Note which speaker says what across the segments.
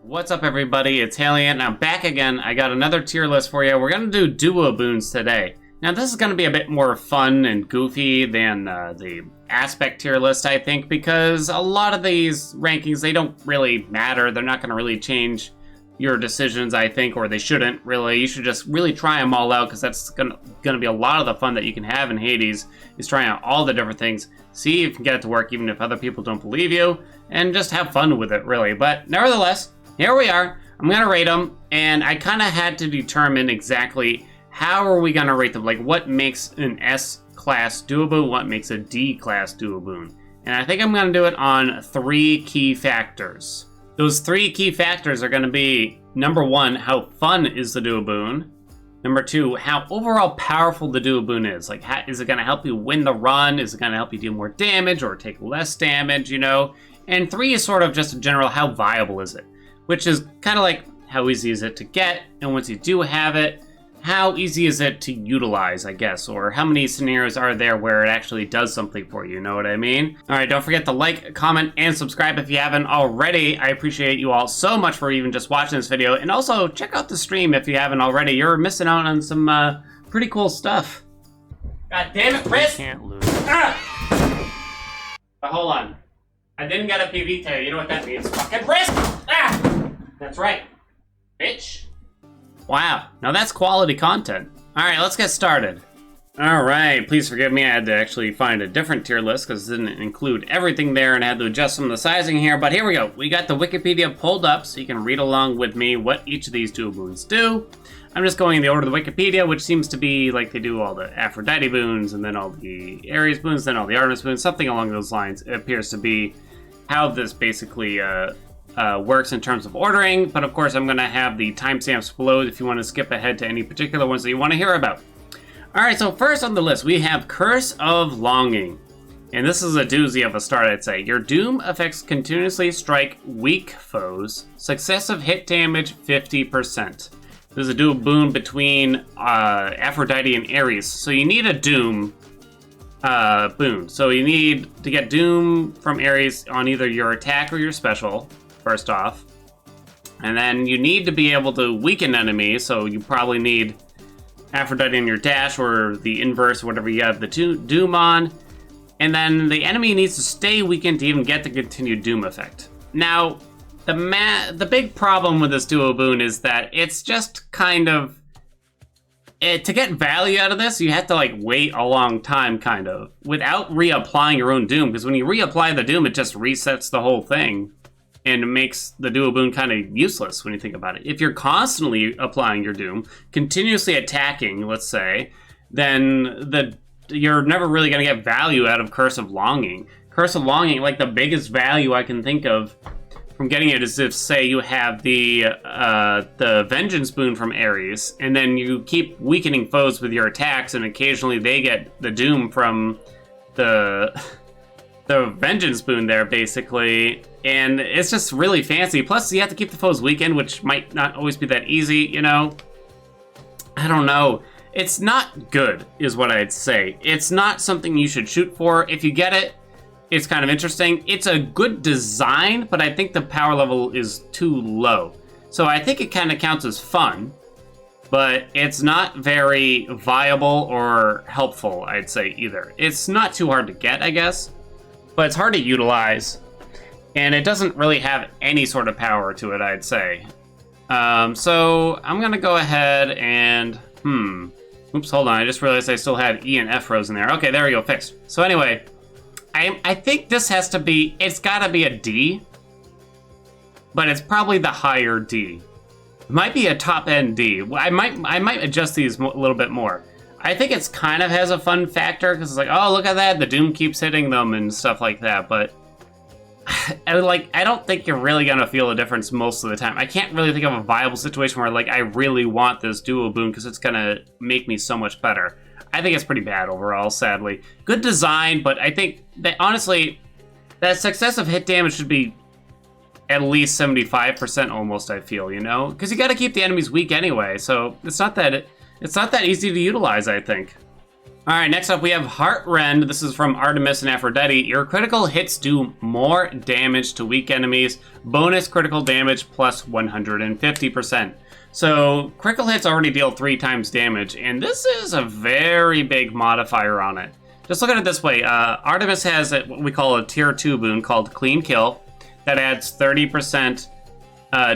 Speaker 1: What's up, everybody? It's Haelian, and I'm back again. I got another tier list for you. We're going to do duo boons today. Now, this is going to be a bit more fun and goofy than the aspect tier list, I think, because a lot of these rankings, they don't really matter. They're not going to really change your decisions, I think, or they shouldn't, really. You should just really try them all out, because that's going to be a lot of the fun that you can have in Hades, is trying out all the different things, see if you can get it to work, even if other people don't believe you, and just have fun with it, really. But nevertheless, here we are. I'm going to rate them, and I kind of had to determine exactly how are we going to rate them. Like, what makes an S-class duo boon, what makes a D-class duo boon. And I think I'm going to do it on 3 key factors. Those 3 key factors are going to be, number 1, how fun is the duo boon? Number 2, how overall powerful the duo boon is. Like, is it going to help you win the run? Is it going to help you do more damage or take less damage, you know? And 3 is sort of just in general, how viable is it? Which is kind of like, how easy is it to get? And once you do have it, how easy is it to utilize, I guess? Or how many scenarios are there where it actually does something for you, know what I mean? Alright, don't forget to like, comment, and subscribe if you haven't already. I appreciate you all so much for even just watching this video. And also, check out the stream if you haven't already. You're missing out on some pretty cool stuff. God damn it, Chris!
Speaker 2: Can't lose.
Speaker 1: Ah! But hold on. I didn't get a PV tag. You know what that means. Fucking Chris! Ah! That's right. Bitch. Wow, now that's quality content. Alright, let's get started. Alright, please forgive me, I had to actually find a different tier list because it didn't include everything there and I had to adjust some of the sizing here, but here we go. We got the Wikipedia pulled up so you can read along with me what each of these duo boons do. I'm just going in the order of the Wikipedia, which seems to be like they do all the Aphrodite boons and then all the Ares boons, then all the Artemis boons, something along those lines. It appears to be how this basically works in terms of ordering, but of course I'm going to have the timestamps below if you want to skip ahead to any particular ones that you want to hear about. Alright, so first on the list we have Curse of Longing. And this is a doozy of a start, I'd say. Your doom effects continuously strike weak foes. Successive hit damage 50%. This is a dual boon between Aphrodite and Ares. So you need a doom boon. So you need to get doom from Ares on either your attack or your special, first off. And then you need to be able to weaken enemies, so you probably need Aphrodite in your dash or the inverse, whatever you have the doom on. And then the enemy needs to stay weakened to even get the continued doom effect. Now, the big problem with this duo boon is that it's just kind of... to get value out of this, you have to like wait a long time, kind of, without reapplying your own doom, because when you reapply the doom, it just resets the whole thing, and it makes the duo boon kind of useless when you think about it. If you're constantly applying your doom, continuously attacking, let's say, then you're never really going to get value out of Curse of Longing. Curse of Longing, like the biggest value I can think of from getting it is if, say, you have the Vengeance boon from Ares, and then you keep weakening foes with your attacks, and occasionally they get the doom from the Vengeance boon there, basically, and it's just really fancy. Plus, you have to keep the foes weakened, which might not always be that easy, you know? I don't know. It's not good, is what I'd say. It's not something you should shoot for. If you get it, it's kind of interesting. It's a good design, but I think the power level is too low. So I think it kind of counts as fun, but it's not very viable or helpful, I'd say, either. It's not too hard to get, I guess, but it's hard to utilize, and it doesn't really have any sort of power to it, I'd say. So I'm gonna go ahead and, oops, hold on, I just realized I still had E and F rows in there. Okay, there we go, fixed. So anyway, I think this has to be, it's gotta be a D, but it's probably the higher D. It might be a top-end D. I might adjust these a little bit more. I think it's kind of has a fun factor, because it's like, oh, look at that, the doom keeps hitting them and stuff like that, but I don't think you're really gonna feel a difference most of the time. I can't really think of a viable situation where, like, I really want this duo boon because it's gonna make me so much better. I think it's pretty bad overall, sadly. Good design, but I think that, honestly, that successive hit damage should be at least 75% almost, I feel, you know? Because you gotta keep the enemies weak anyway, so it's not that easy to utilize, I think. All right, next up we have Heart Rend. This is from Artemis and Aphrodite. Your critical hits do more damage to weak enemies. Bonus critical damage plus 150%. So critical hits already deal 3 times damage, and this is a very big modifier on it. Just look at it this way. Artemis has what we call a tier 2 boon called Clean Kill that adds 30%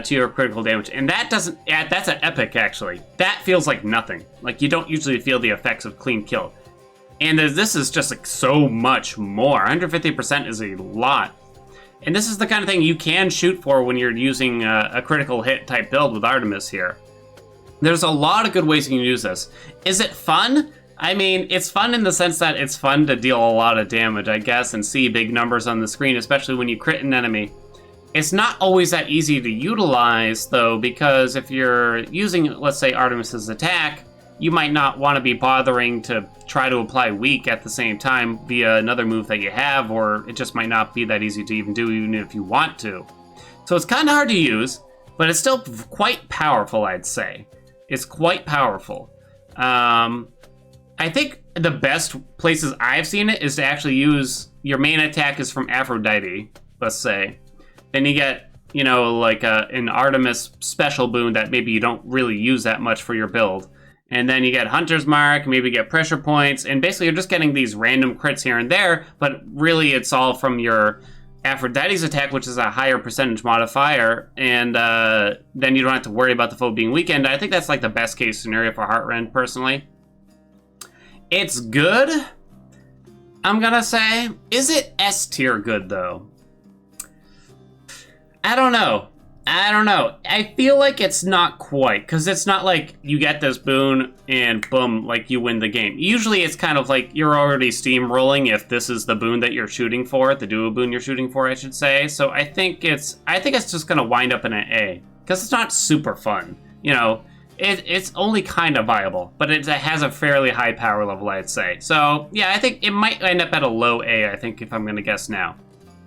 Speaker 1: to your critical damage, and that doesn't add, that's an epic actually. That feels like nothing. Like you don't usually feel the effects of Clean Kill. And this is just like so much more. 150% is a lot. And this is the kind of thing you can shoot for when you're using a critical hit type build with Artemis here. There's a lot of good ways you can use this. Is it fun? I mean, it's fun in the sense that it's fun to deal a lot of damage, I guess, and see big numbers on the screen, especially when you crit an enemy. It's not always that easy to utilize, though, because if you're using, let's say, Artemis's attack, you might not want to be bothering to try to apply weak at the same time via another move that you have, or it just might not be that easy to even do, even if you want to. So it's kind of hard to use, but it's still quite powerful, I'd say. It's quite powerful. I think the best places I've seen it is to actually use your main attack is from Aphrodite, let's say. Then you get, you know, like an Artemis special boon that maybe you don't really use that much for your build. And then you get Hunter's Mark, maybe get pressure points, and basically you're just getting these random crits here and there, but really it's all from your Aphrodite's attack, which is a higher percentage modifier, and then you don't have to worry about the foe being weakened. I think that's like the best case scenario for Heart Rend, personally. It's good, I'm gonna say. Is it S tier good, though? I don't know. I feel like it's not quite, because it's not like you get this boon and boom, like you win the game. Usually it's kind of like you're already steamrolling if this is the boon that you're shooting for, the duo boon you're shooting for, I should say. So I think it's just gonna wind up in an A, because it's not super fun. You know, it's only kind of viable, but it has a fairly high power level, I'd say. So yeah, I think it might end up at a low A, I think, if I'm gonna guess now.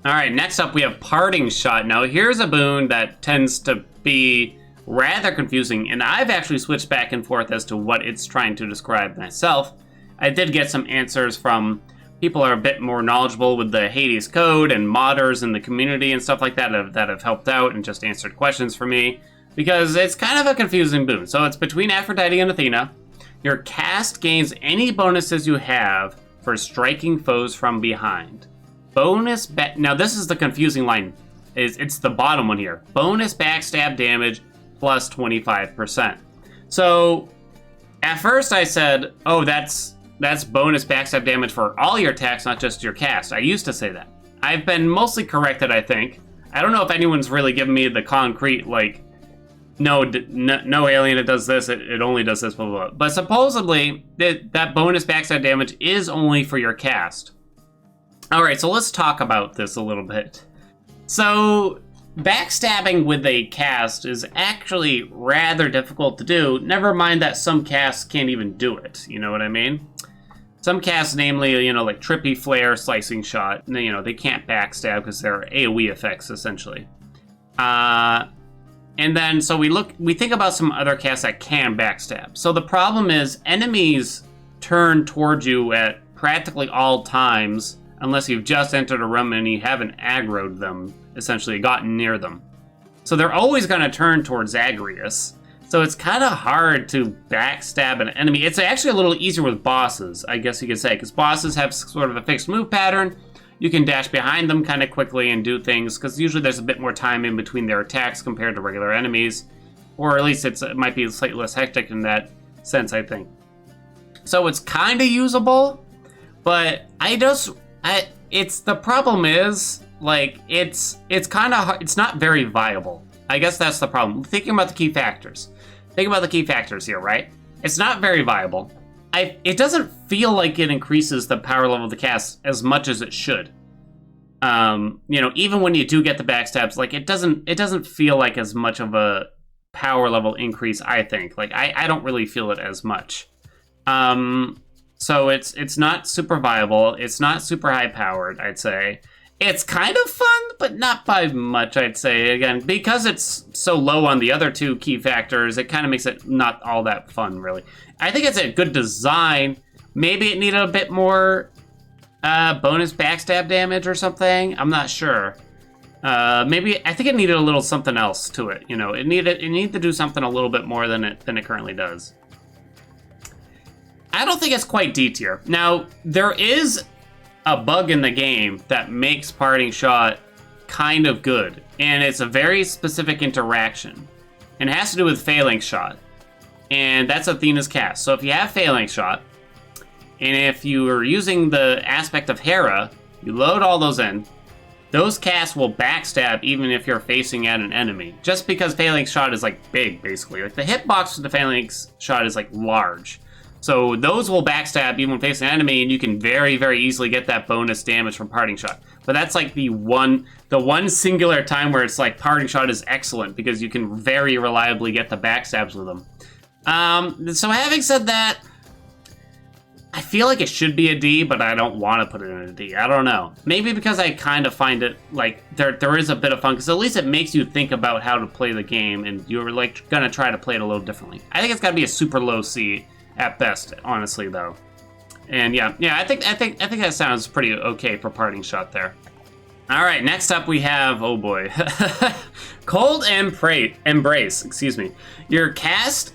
Speaker 1: All right, next up we have Parting Shot. Now here's a boon that tends to be rather confusing, and I've actually switched back and forth as to what it's trying to describe myself. I did get some answers from people who are a bit more knowledgeable with the Hades code and modders in the community and stuff like that have helped out and just answered questions for me, because it's kind of a confusing boon. So it's between Aphrodite and Athena. Your cast gains any bonuses you have for striking foes from behind. Bonus now this is the confusing line. It's the bottom one here. Bonus backstab damage plus 25%. So at first I said, oh, that's bonus backstab damage for all your attacks, not just your cast. I used to say that. I've been mostly corrected, I think. I don't know if anyone's really given me the concrete, like, no alien, it does this, it only does this, blah, blah, blah. But supposedly, that bonus backstab damage is only for your cast. Alright, so let's talk about this a little bit. So, backstabbing with a cast is actually rather difficult to do, never mind that some casts can't even do it, you know what I mean? Some casts, namely, you know, like Trippy, Flare, Slicing Shot, you know, they can't backstab because they're AoE effects, essentially. And then, so we think about some other casts that can backstab. So the problem is, enemies turn towards you at practically all times, unless you've just entered a room and you haven't aggroed them, essentially, gotten near them. So they're always going to turn towards Zagreus. So it's kind of hard to backstab an enemy. It's actually a little easier with bosses, I guess you could say, because bosses have sort of a fixed move pattern. You can dash behind them kind of quickly and do things, because usually there's a bit more time in between their attacks compared to regular enemies. Or at least it might be slightly less hectic in that sense, I think. So it's kind of usable, but it's the problem is, like, it's kind of hard, it's not very viable. I guess that's the problem. Thinking about the key factors. Think about the key factors here, right? It's not very viable. It doesn't feel like it increases the power level of the cast as much as it should. You know, even when you do get the backstabs, like, it doesn't feel like as much of a power level increase, I think. Like, I don't really feel it as much. So it's not super viable. It's not super high powered, I'd say. It's kind of fun, but not by much, I'd say. Again, because it's so low on the other two key factors, it kind of makes it not all that fun, really. I think it's a good design, Maybe it needed a bit more bonus backstab damage or something. I'm not sure. Maybe I think it needed a little something else to it. You know, it needed to do something a little bit more than it currently does. I don't think it's quite D tier. Now, there is a bug in the game that makes Parting Shot kind of good, and it's a very specific interaction. And it has to do with Phalanx Shot, and that's Athena's cast. So if you have Phalanx Shot, and if you are using the aspect of Hera, you load all those in, those casts will backstab even if you're facing at an enemy. Just because Phalanx Shot is like big, basically. Like the hitbox for the Phalanx Shot is like large. So those will backstab even when facing an enemy, and you can very, very easily get that bonus damage from Parting Shot. But that's like the one singular time where it's like Parting Shot is excellent because you can very reliably get the backstabs with them. So having said that, I feel like it should be a D, but I don't want to put it in a D. I don't know. Maybe because I kind of find it like there is a bit of fun, because at least it makes you think about how to play the game, and you're like gonna try to play it a little differently. I think it's got to be a super low C at best, honestly, though. And yeah, I think that sounds pretty okay for Parting Shot there. All right, next up we have, oh boy, Cold Embrace. Excuse me. Your cast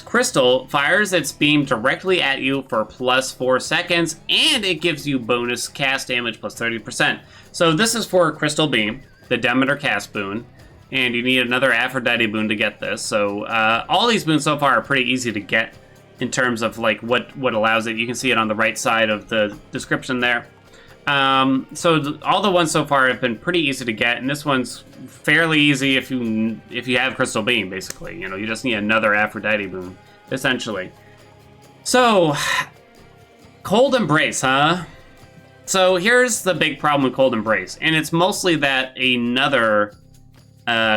Speaker 1: crystal fires its beam directly at you for +4 seconds, and it gives you bonus cast damage plus 30%. So this is for Crystal Beam, the Demeter cast boon, and you need another Aphrodite boon to get this. So all these boons so far are pretty easy to get in terms of like what allows it. You can see it on the right side of the description there. So all the ones so far have been pretty easy to get, and this one's fairly easy if you have Crystal Beam, basically. You know, you just need another Aphrodite boon, essentially. So, Cold Embrace, huh? So here's the big problem with Cold Embrace, and it's mostly that another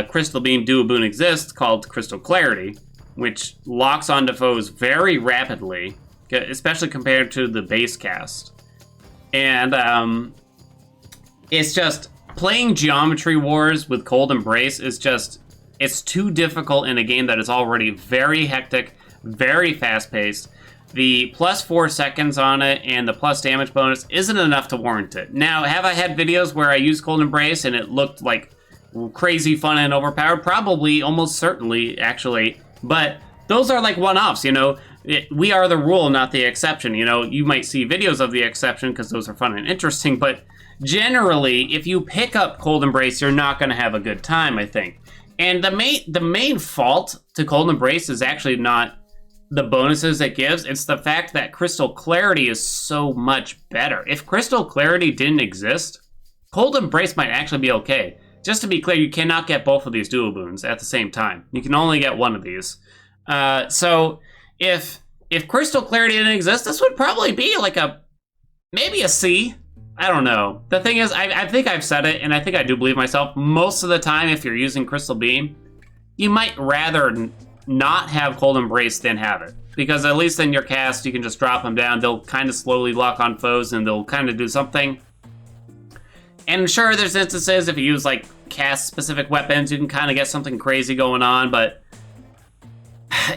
Speaker 1: Crystal Beam duo boon exists called Crystal Clarity, which locks onto foes very rapidly, especially compared to the base cast. And it's just playing Geometry Wars with Cold Embrace is just, it's too difficult in a game that is already very hectic, very fast-paced. The +4 seconds on it and the plus damage bonus isn't enough to warrant it. Now, have I had videos where I used Cold Embrace and it looked like crazy fun and overpowered? Probably, almost certainly, actually. But those are like one-offs, you know? We are the rule, not the exception. You know, you might see videos of the exception because those are fun and interesting, but generally, if you pick up Cold Embrace, you're not going to have a good time, I think. And the main fault to Cold Embrace is actually not the bonuses it gives. It's the fact that Crystal Clarity is so much better. If Crystal Clarity didn't exist, Cold Embrace might actually be okay. Just to be clear, you cannot get both of these dual boons at the same time. You can only get one of these. So if Crystal Clarity didn't exist, this would probably be like maybe a C. I don't know. The thing is, I think I've said it, and I think I do believe myself. Most of the time, if you're using Crystal Beam, you might rather not have Cold Embrace than have it. Because at least in your cast, you can just drop them down. They'll kind of slowly lock on foes, and they'll kind of do something. And sure, there's instances if you use like cast-specific weapons, you can kind of get something crazy going on, but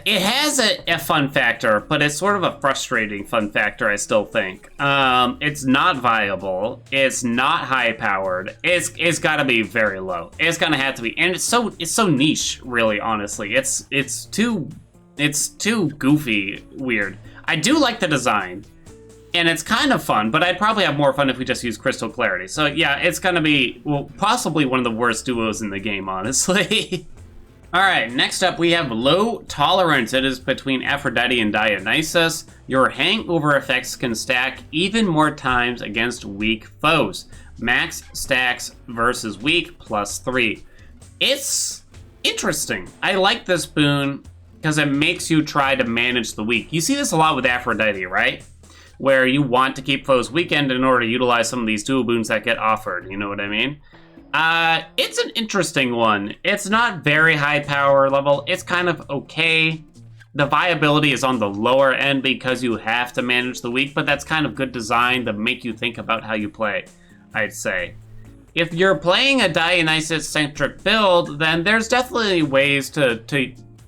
Speaker 1: it has a fun factor, but it's sort of a frustrating fun factor, I still think. It's not viable. It's not high-powered. It's got to be very low. It's gonna have to be, and it's so niche, really. Honestly, it's too goofy, weird. I do like the design, and it's kind of fun, but I'd probably have more fun if we just use Crystal Clarity. So yeah, it's gonna be, well, possibly one of the worst duos in the game, honestly. Alright, next up we have Low Tolerance. It is between Aphrodite and Dionysus. Your hangover effects can stack even more times against weak foes. Max stacks versus weak +3. It's interesting. I like this boon because it makes you try to manage the weak. You see this a lot with Aphrodite, right? Where you want to keep foes weakened in order to utilize some of these dual boons that get offered, you know what I mean? It's an interesting one. It's not very high power level. It's kind of okay. The viability is on the lower end because you have to manage the weak, but that's kind of good design to make you think about how you play, I'd say. If you're playing a Dionysus-centric build, then there's definitely ways to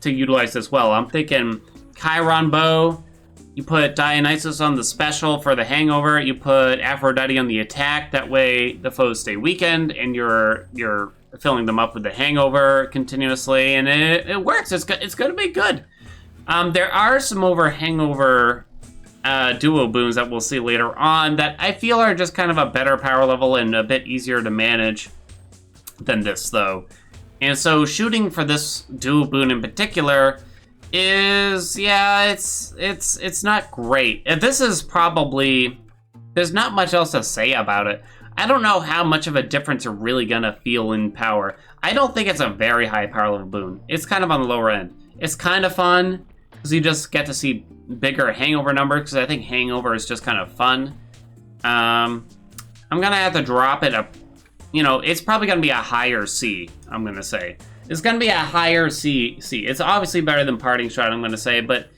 Speaker 1: utilize this well. I'm thinking Chiron Bow, You put Dionysus on the special for the hangover. You put Aphrodite on the attack. That way the foes stay weakened, and you're filling them up with the hangover continuously, and it works. It's going to be good. There are some hangover duo boons that we'll see later on that I feel are just kind of a better power level and a bit easier to manage than this, though. And so shooting for this duo boon in particular is, yeah, it's not great. This is probably, there's not much else to say about it. I don't know how much of a difference you're really gonna feel in power. I don't think it's a very high power level boon. It's kind of on the lower end. It's kind of fun, because you just get to see bigger hangover numbers, because I think hangover is just kind of fun. I'm gonna have to drop it up. You know, it's probably gonna be a higher C, I'm gonna say. It's gonna be a higher C. It's obviously better than Parting Shot, I'm gonna say, but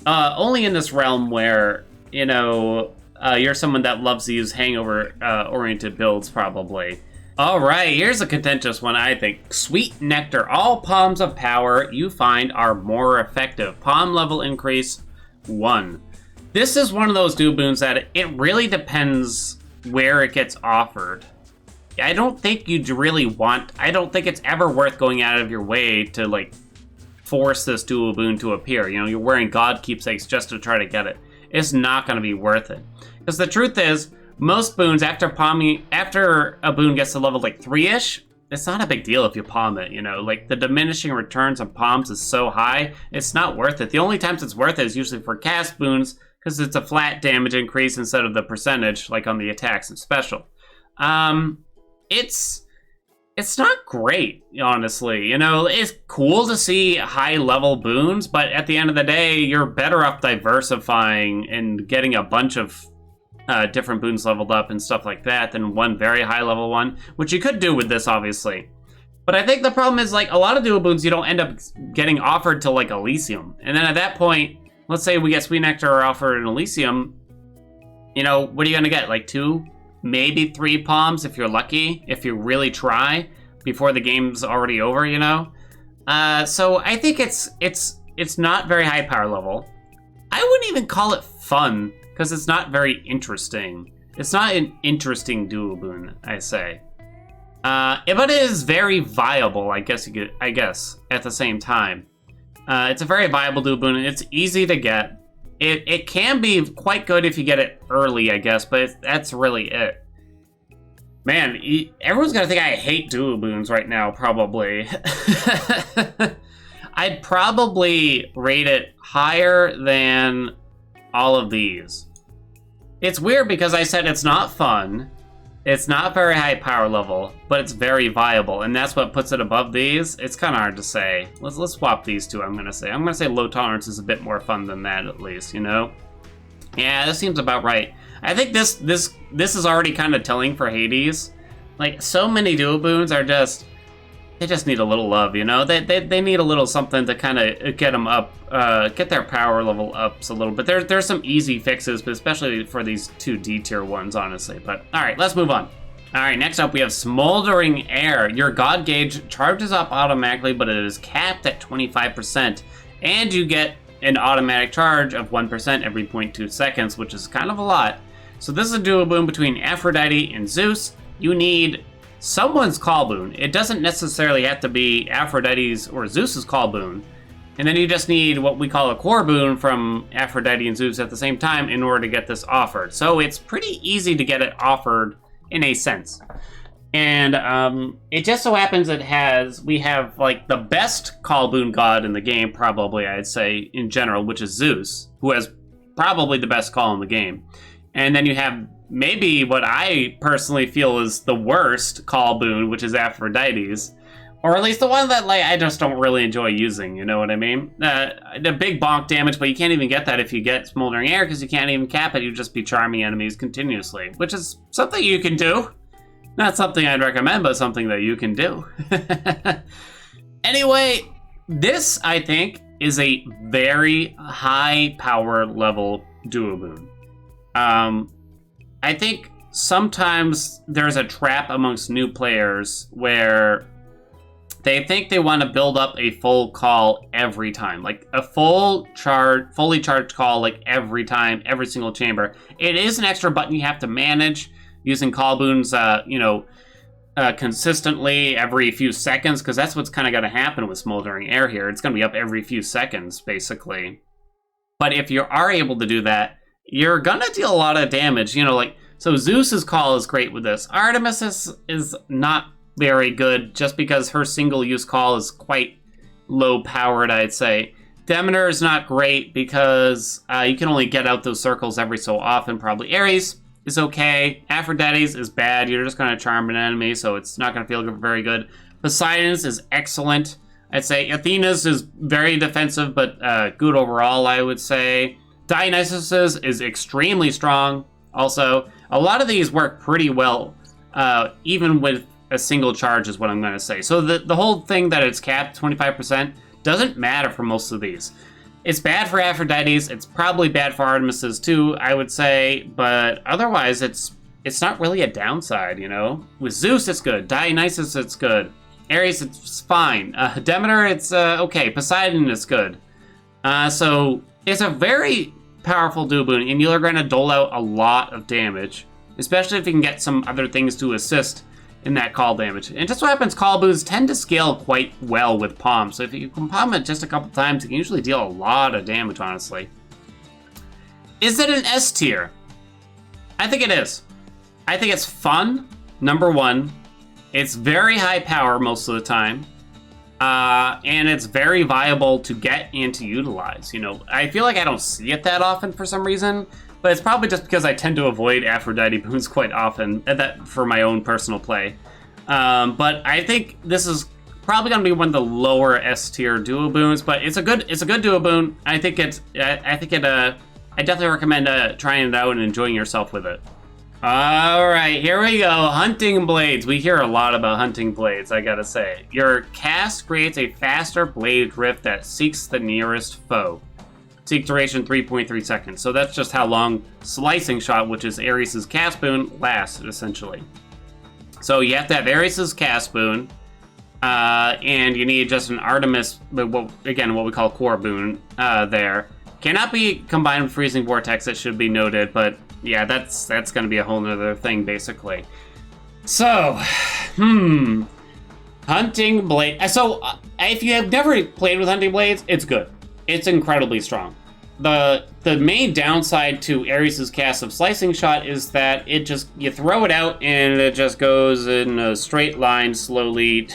Speaker 1: only in this realm where, you know, you're someone that loves to use hangover-oriented builds, probably. All right, here's a contentious one, I think. Sweet Nectar. All palms of power you find are more effective. Palm level increase 1. This is one of those duo boons that it really depends where it gets offered. I don't think you'd really I don't think it's ever worth going out of your way to, like, force this duo boon to appear. You know, you're wearing God keepsakes just to try to get it. It's not going to be worth it. Because the truth is, most boons, after a boon gets to level, like, 3-ish, it's not a big deal if you palm it, you know? Like, the diminishing returns on palms is so high, it's not worth it. The only times it's worth it is usually for cast boons, because it's a flat damage increase instead of the percentage, like on the attacks and special. It's not great, honestly. You know, it's cool to see high-level boons, but at the end of the day, you're better off diversifying and getting a bunch of different boons leveled up and stuff like that than one very high-level one, which you could do with this, obviously. But I think the problem is, like, a lot of duo boons you don't end up getting offered till, like, Elysium. And then at that point, let's say we get Sweet Nectar offered in Elysium, you know, what are you gonna get? Like 2? Maybe 3 palms if you're lucky, if you really try, before the game's already over, you know? So I think it's not very high power level. I wouldn't even call it fun, because it's not very interesting. It's not an interesting duo boon, I say. But it is very viable, I guess, at the same time. It's a very viable duo boon, and it's easy to get. It can be quite good if you get it early, I guess, but that's really it. Man, everyone's gonna think I hate duo boons right now, probably. I'd probably rate it higher than all of these. It's weird because I said it's not fun, it's not very high power level, but it's very viable, and that's what puts it above these. It's kind of hard to say. Let's swap these two, I'm gonna say. I'm gonna say low tolerance is a bit more fun than that, at least, you know? Yeah, this seems about right. I think this is already kind of telling for Hades. Like, so many duo boons are just, they just need a little love, you know? They need a little something to kind of get them up, get their power level ups a little bit. There's some easy fixes, but especially for these 2 D-tier ones, honestly. But, alright, let's move on. Alright, next up we have Smoldering Air. Your God gauge charges up automatically, but it is capped at 25%. And you get an automatic charge of 1% every 0.2 seconds, which is kind of a lot. So this is a duo boon between Aphrodite and Zeus. You need someone's call boon. It doesn't necessarily have to be Aphrodite's or Zeus's call boon. And then you just need what we call a core boon from Aphrodite and Zeus at the same time in order to get this offered. So it's pretty easy to get it offered in a sense. And it just so happens we have like the best call boon god in the game, probably, I'd say, in general, which is Zeus, who has probably the best call in the game. And then you have maybe what I personally feel is the worst call boon, which is Aphrodite's. Or at least the one that, like, I just don't really enjoy using, you know what I mean? The big bonk damage, but you can't even get that if you get Smoldering Air, because you can't even cap it, you just be charming enemies continuously. Which is something you can do. Not something I'd recommend, but something that you can do. Anyway, this, I think, is a very high power level duo boon. I think sometimes there's a trap amongst new players where they think they want to build up a full call every time, like a fully charged call, like every time, every single chamber. It is an extra button you have to manage using call boons, consistently every few seconds, because that's what's kind of going to happen with Smoldering Air here. It's going to be up every few seconds, basically. But if you are able to do that, you're going to deal a lot of damage. You know, like, so Zeus's call is great with this. Artemis is not very good, just because her single-use call is quite low-powered, I'd say. Demeter is not great, because you can only get out those circles every so often, probably. Ares is okay. Aphrodite's is bad. You're just going to charm an enemy, so it's not going to feel very good. Poseidon's is excellent, I'd say. Athena's is very defensive, but good overall, I would say. Dionysus's is extremely strong, also. A lot of these work pretty well, even with a single charge, is what I'm going to say. So the whole thing that it's capped 25% doesn't matter for most of these. It's bad for Aphrodite's. It's probably bad for Artemis's too, I would say. But otherwise, it's not really a downside, you know? With Zeus, it's good. Dionysus, it's good. Ares, it's fine. Demeter, it's okay. Poseidon is good. So it's a very powerful dual boon, and you're going to dole out a lot of damage, especially if you can get some other things to assist in that call damage. And just what happens, call boons tend to scale quite well with Palm. So if you can Palm it just a couple times, you can usually deal a lot of damage, honestly. Is it an S tier? I think it is. I think it's fun, number one. It's very high power most of the time. And it's very viable to get and to utilize. You know, I feel like I don't see it that often for some reason, but it's probably just because I tend to avoid Aphrodite boons quite often, that for my own personal play. But I think this is probably going to be one of the lower S tier duo boons, but it's a good duo boon. I definitely recommend trying it out and enjoying yourself with it. All right, here we go. Hunting Blades. We hear a lot about Hunting Blades, I gotta say. Your cast creates a faster blade drift that seeks the nearest foe. Seek duration 3.3 seconds. So that's just how long Slicing Shot, which is Ares' cast boon, lasts, essentially. So you have to have Ares' cast boon, and you need just an Artemis, what we call core boon, there. Cannot be combined with Freezing Vortex, it should be noted, but yeah, that's going to be a whole nother thing, basically. So, Hunting Blade. So, if you have never played with Hunting Blades, it's good. It's incredibly strong. The main downside to Ares' cast of Slicing Shot is that you throw it out and it just goes in a straight line slowly,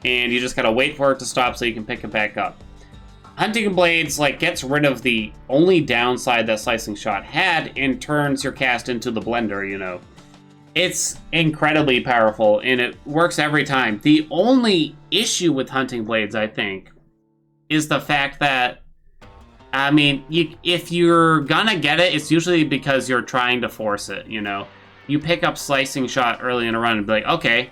Speaker 1: and you just gotta wait for it to stop so you can pick it back up. Hunting Blades, gets rid of the only downside that Slicing Shot had and turns your cast into the blender, you know. It's incredibly powerful, and it works every time. The only issue with Hunting Blades, I think, is the fact that, I mean, if you're gonna get it, it's usually because you're trying to force it, you know. You pick up Slicing Shot early in a run and be like, okay,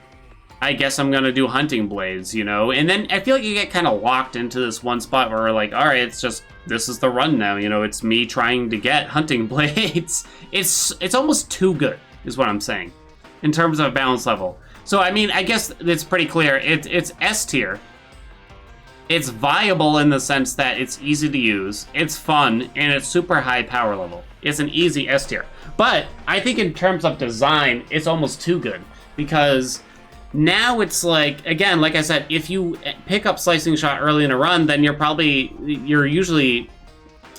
Speaker 1: I guess I'm gonna do Hunting Blades, you know? And then I feel like you get kind of locked into this one spot where all right, it's just, this is the run now, you know? It's me trying to get Hunting Blades. It's almost too good, is what I'm saying, in terms of balance level. So, I mean, I guess it's pretty clear. It's S tier. It's viable in the sense that it's easy to use, it's fun, and it's super high power level. It's an easy S tier. But I think in terms of design, it's almost too good, because now it's again, like I said, if you pick up Slicing Shot early in a run, then you're usually,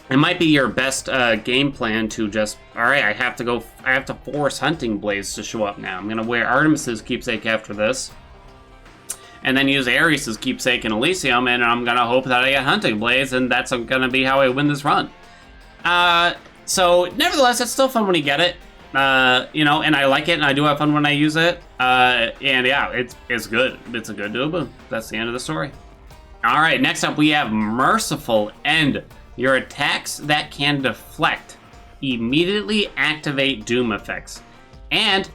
Speaker 1: it might be your best game plan to just, all right, I have to force Hunting Blades to show up now. I'm gonna wear Artemis's Keepsake after this, and then use Ares' Keepsake and Elysium, and I'm gonna hope that I get Hunting Blades, and that's gonna be how I win this run. So nevertheless, it's still fun when you get it. You know, and I like it, and I do have fun when I use it. And yeah, it's good. It's a good duo boon. That's the end of the story. All right, next up we have Merciful End. Your attacks that can deflect immediately activate Doom effects. And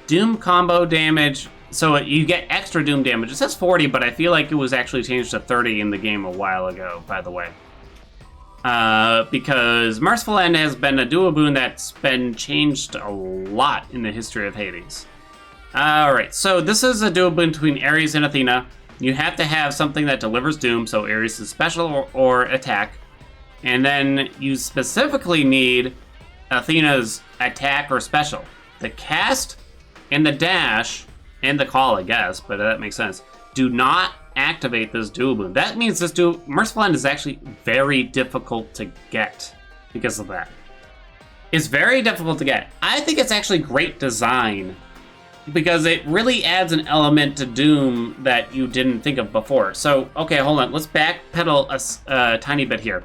Speaker 1: Doom combo damage, so you get extra Doom damage. It says 40, but I feel like it was actually changed to 30 in the game a while ago, by the way. Because Merciful End has been a duo boon that's been changed a lot in the history of Hades. Alright, so this is a duo boon between Ares and Athena. You have to have something that delivers doom, so Ares' special or attack. And then you specifically need Athena's attack or special. The cast and the dash, and the call, I guess, but that makes sense, do not activate this dual boon. That means this Merciful End is actually very difficult to get because of that. It's very difficult to get. I think it's actually great design because it really adds an element to Doom that you didn't think of before. So, okay, hold on. Let's backpedal a tiny bit here.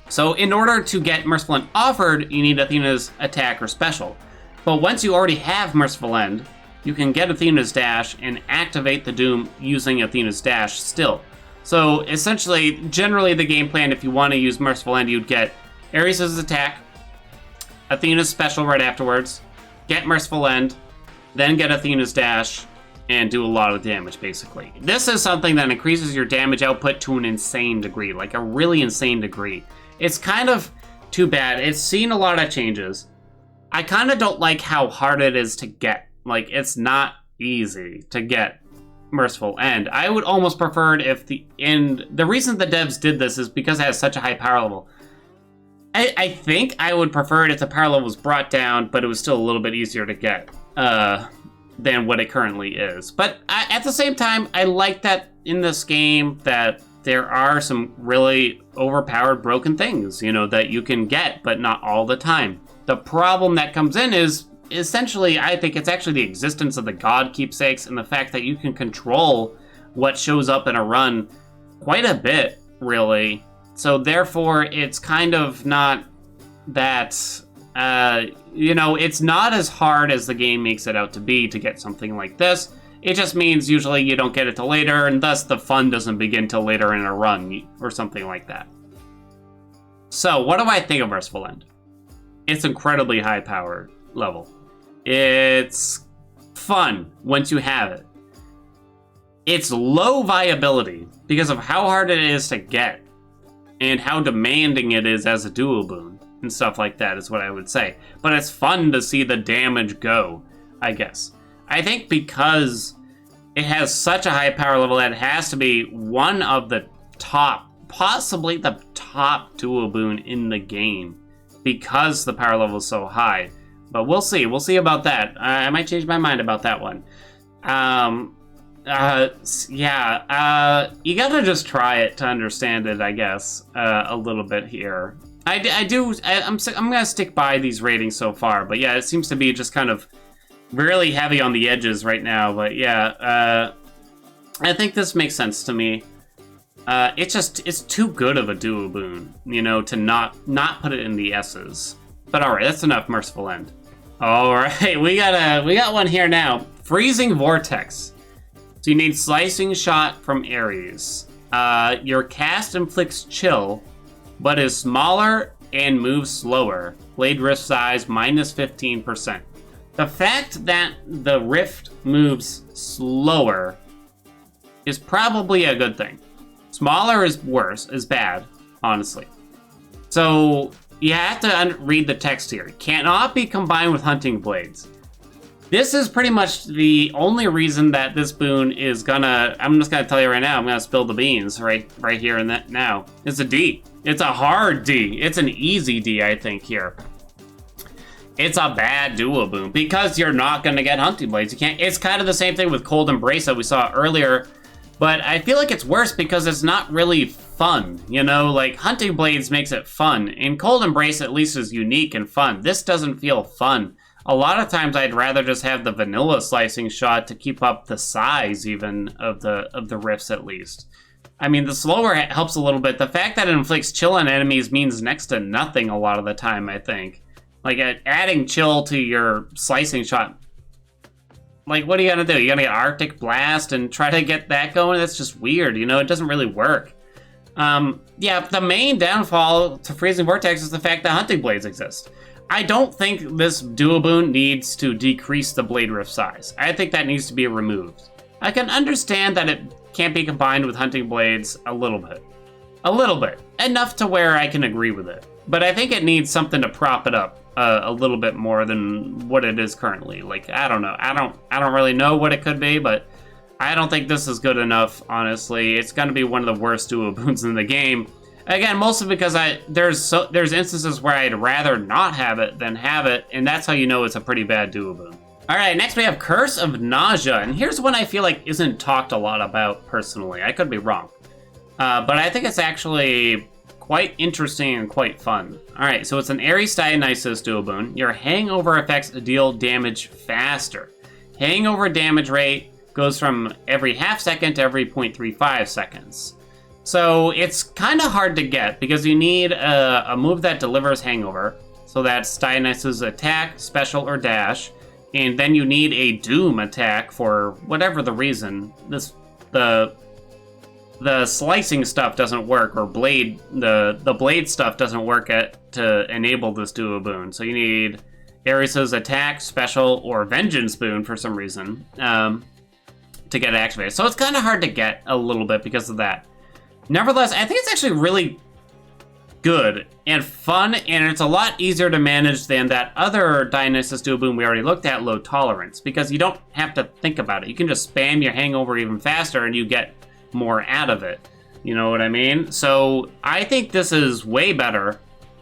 Speaker 1: So in order to get Merciful End offered, you need Athena's attack or special. But once you already have Merciful End, you can get Athena's dash and activate the Doom using Athena's dash still. So essentially, generally the game plan, if you want to use Merciful End, you'd get Ares' attack, Athena's special right afterwards, get Merciful End, then get Athena's dash, and do a lot of damage, basically. This is something that increases your damage output to an insane degree, like a really insane degree. It's kind of too bad. It's seen a lot of changes. I kind of don't like how hard it is to get. Like, it's not easy to get Merciful End. I would almost prefer it if the reason the devs did this is because it has such a high power level. I think I would prefer it if the power level was brought down, but it was still a little bit easier to get than what it currently is. But at the same time, I like that in this game that there are some really overpowered broken things, you know, that you can get, but not all the time. The problem that comes in is, essentially, I think it's actually the existence of the god keepsakes and the fact that you can control what shows up in a run quite a bit, really. So therefore, it's kind of not that, you know, it's not as hard as the game makes it out to be to get something like this. It just means usually you don't get it till later, and thus the fun doesn't begin till later in a run, or something like that. So, what do I think of Merciful End? It's incredibly high power level. It's fun once you have it. It's low viability because of how hard it is to get and how demanding it is as a dual boon and stuff like that is what I would say. But it's fun to see the damage go, I guess. I think because it has such a high power level that it has to be one of the top, possibly the top dual boon in the game because the power level is so high. But we'll see. We'll see about that. I might change my mind about that one. You gotta just try it to understand it, I guess, a little bit here. I'm gonna stick by these ratings so far, but yeah, it seems to be just kind of really heavy on the edges right now. But yeah, I think this makes sense to me. It's too good of a duo boon, you know, to not put it in the S's. But all right, that's enough Merciful End. All right, we got one here now. Freezing Vortex. So you need Slicing Shot from Ares. Your cast inflicts chill, but is smaller and moves slower. Blade rift size minus 15%. The fact that the rift moves slower is probably a good thing. Smaller is worse, is bad, honestly. So you have to read the text here. Cannot be combined with hunting blades. This is pretty much the only reason that this boon is gonna, I'm just gonna tell you right now, I'm gonna spill the beans right here and that now. It's a D. It's a hard D. It's an easy D, I think, here. It's a bad duo boon because you're not gonna get hunting blades. You can't, it's kind of the same thing with Cold Embrace that we saw earlier, but I feel like it's worse because it's not really fun, you know? Like, Hunting Blades makes it fun, and Cold Embrace at least is unique and fun. This doesn't feel fun. A lot of times I'd rather just have the vanilla Slicing Shot to keep up the size even of the rifts at least. I mean, the slower helps a little bit. The fact that it inflicts chill on enemies means next to nothing a lot of the time, I think. Like, adding chill to your Slicing Shot, like, what are you gonna do? You're gonna get Arctic Blast and try to get that going? That's just weird, you know? It doesn't really work. Yeah, the main downfall to Freezing Vortex is the fact that Hunting Blades exist. I don't think this duo boon needs to decrease the blade rift size. I think that needs to be removed. I can understand that it can't be combined with Hunting Blades a little bit. A little bit. Enough to where I can agree with it. But I think it needs something to prop it up a little bit more than what it is currently. Like, I don't know. I don't really know what it could be, but I don't think this is good enough, honestly. It's gonna be one of the worst duo boons in the game. Again, mostly because there's instances where I'd rather not have it than have it, and that's how you know it's a pretty bad duo boon. Alright, next we have Curse of Nausea, and here's one I feel like isn't talked a lot about personally. I could be wrong. But I think it's actually quite interesting and quite fun. Alright, so it's an Ares Dionysus duo boon. Your hangover effects deal damage faster. Hangover damage rate goes from every half second to every 0.35 seconds. So it's kind of hard to get because you need a move that delivers hangover. So that's Dionysus attack, special, or dash. And then you need a doom attack for whatever the reason. The slicing stuff doesn't work, or the blade stuff doesn't work to enable this duo boon. So you need Ares' attack, special, or vengeance boon for some reason to get it activated. So it's kind of hard to get a little bit because of that. Nevertheless, I think it's actually really good and fun, and it's a lot easier to manage than that other Dionysus duo boon we already looked at, Low Tolerance, because you don't have to think about it. You can just spam your hangover even faster and you get more out of it. You know what I mean? So I think this is way better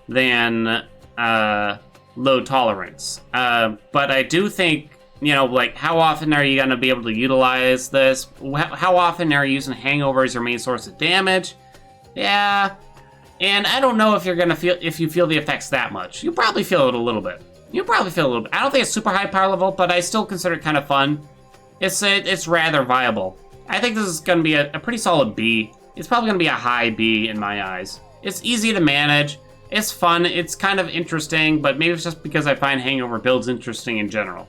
Speaker 1: than Low Tolerance. But I do think, you know, like, how often are you going to be able to utilize this? How often are you using hangover as your main source of damage? Yeah. And I don't know if you're going to feel the effects that much. You'll probably feel it a little bit. I don't think it's super high power level, but I still consider it kind of fun. It's rather viable. I think this is going to be a pretty solid B. It's probably going to be a high B in my eyes. It's easy to manage. It's fun. It's kind of interesting, but maybe it's just because I find hangover builds interesting in general.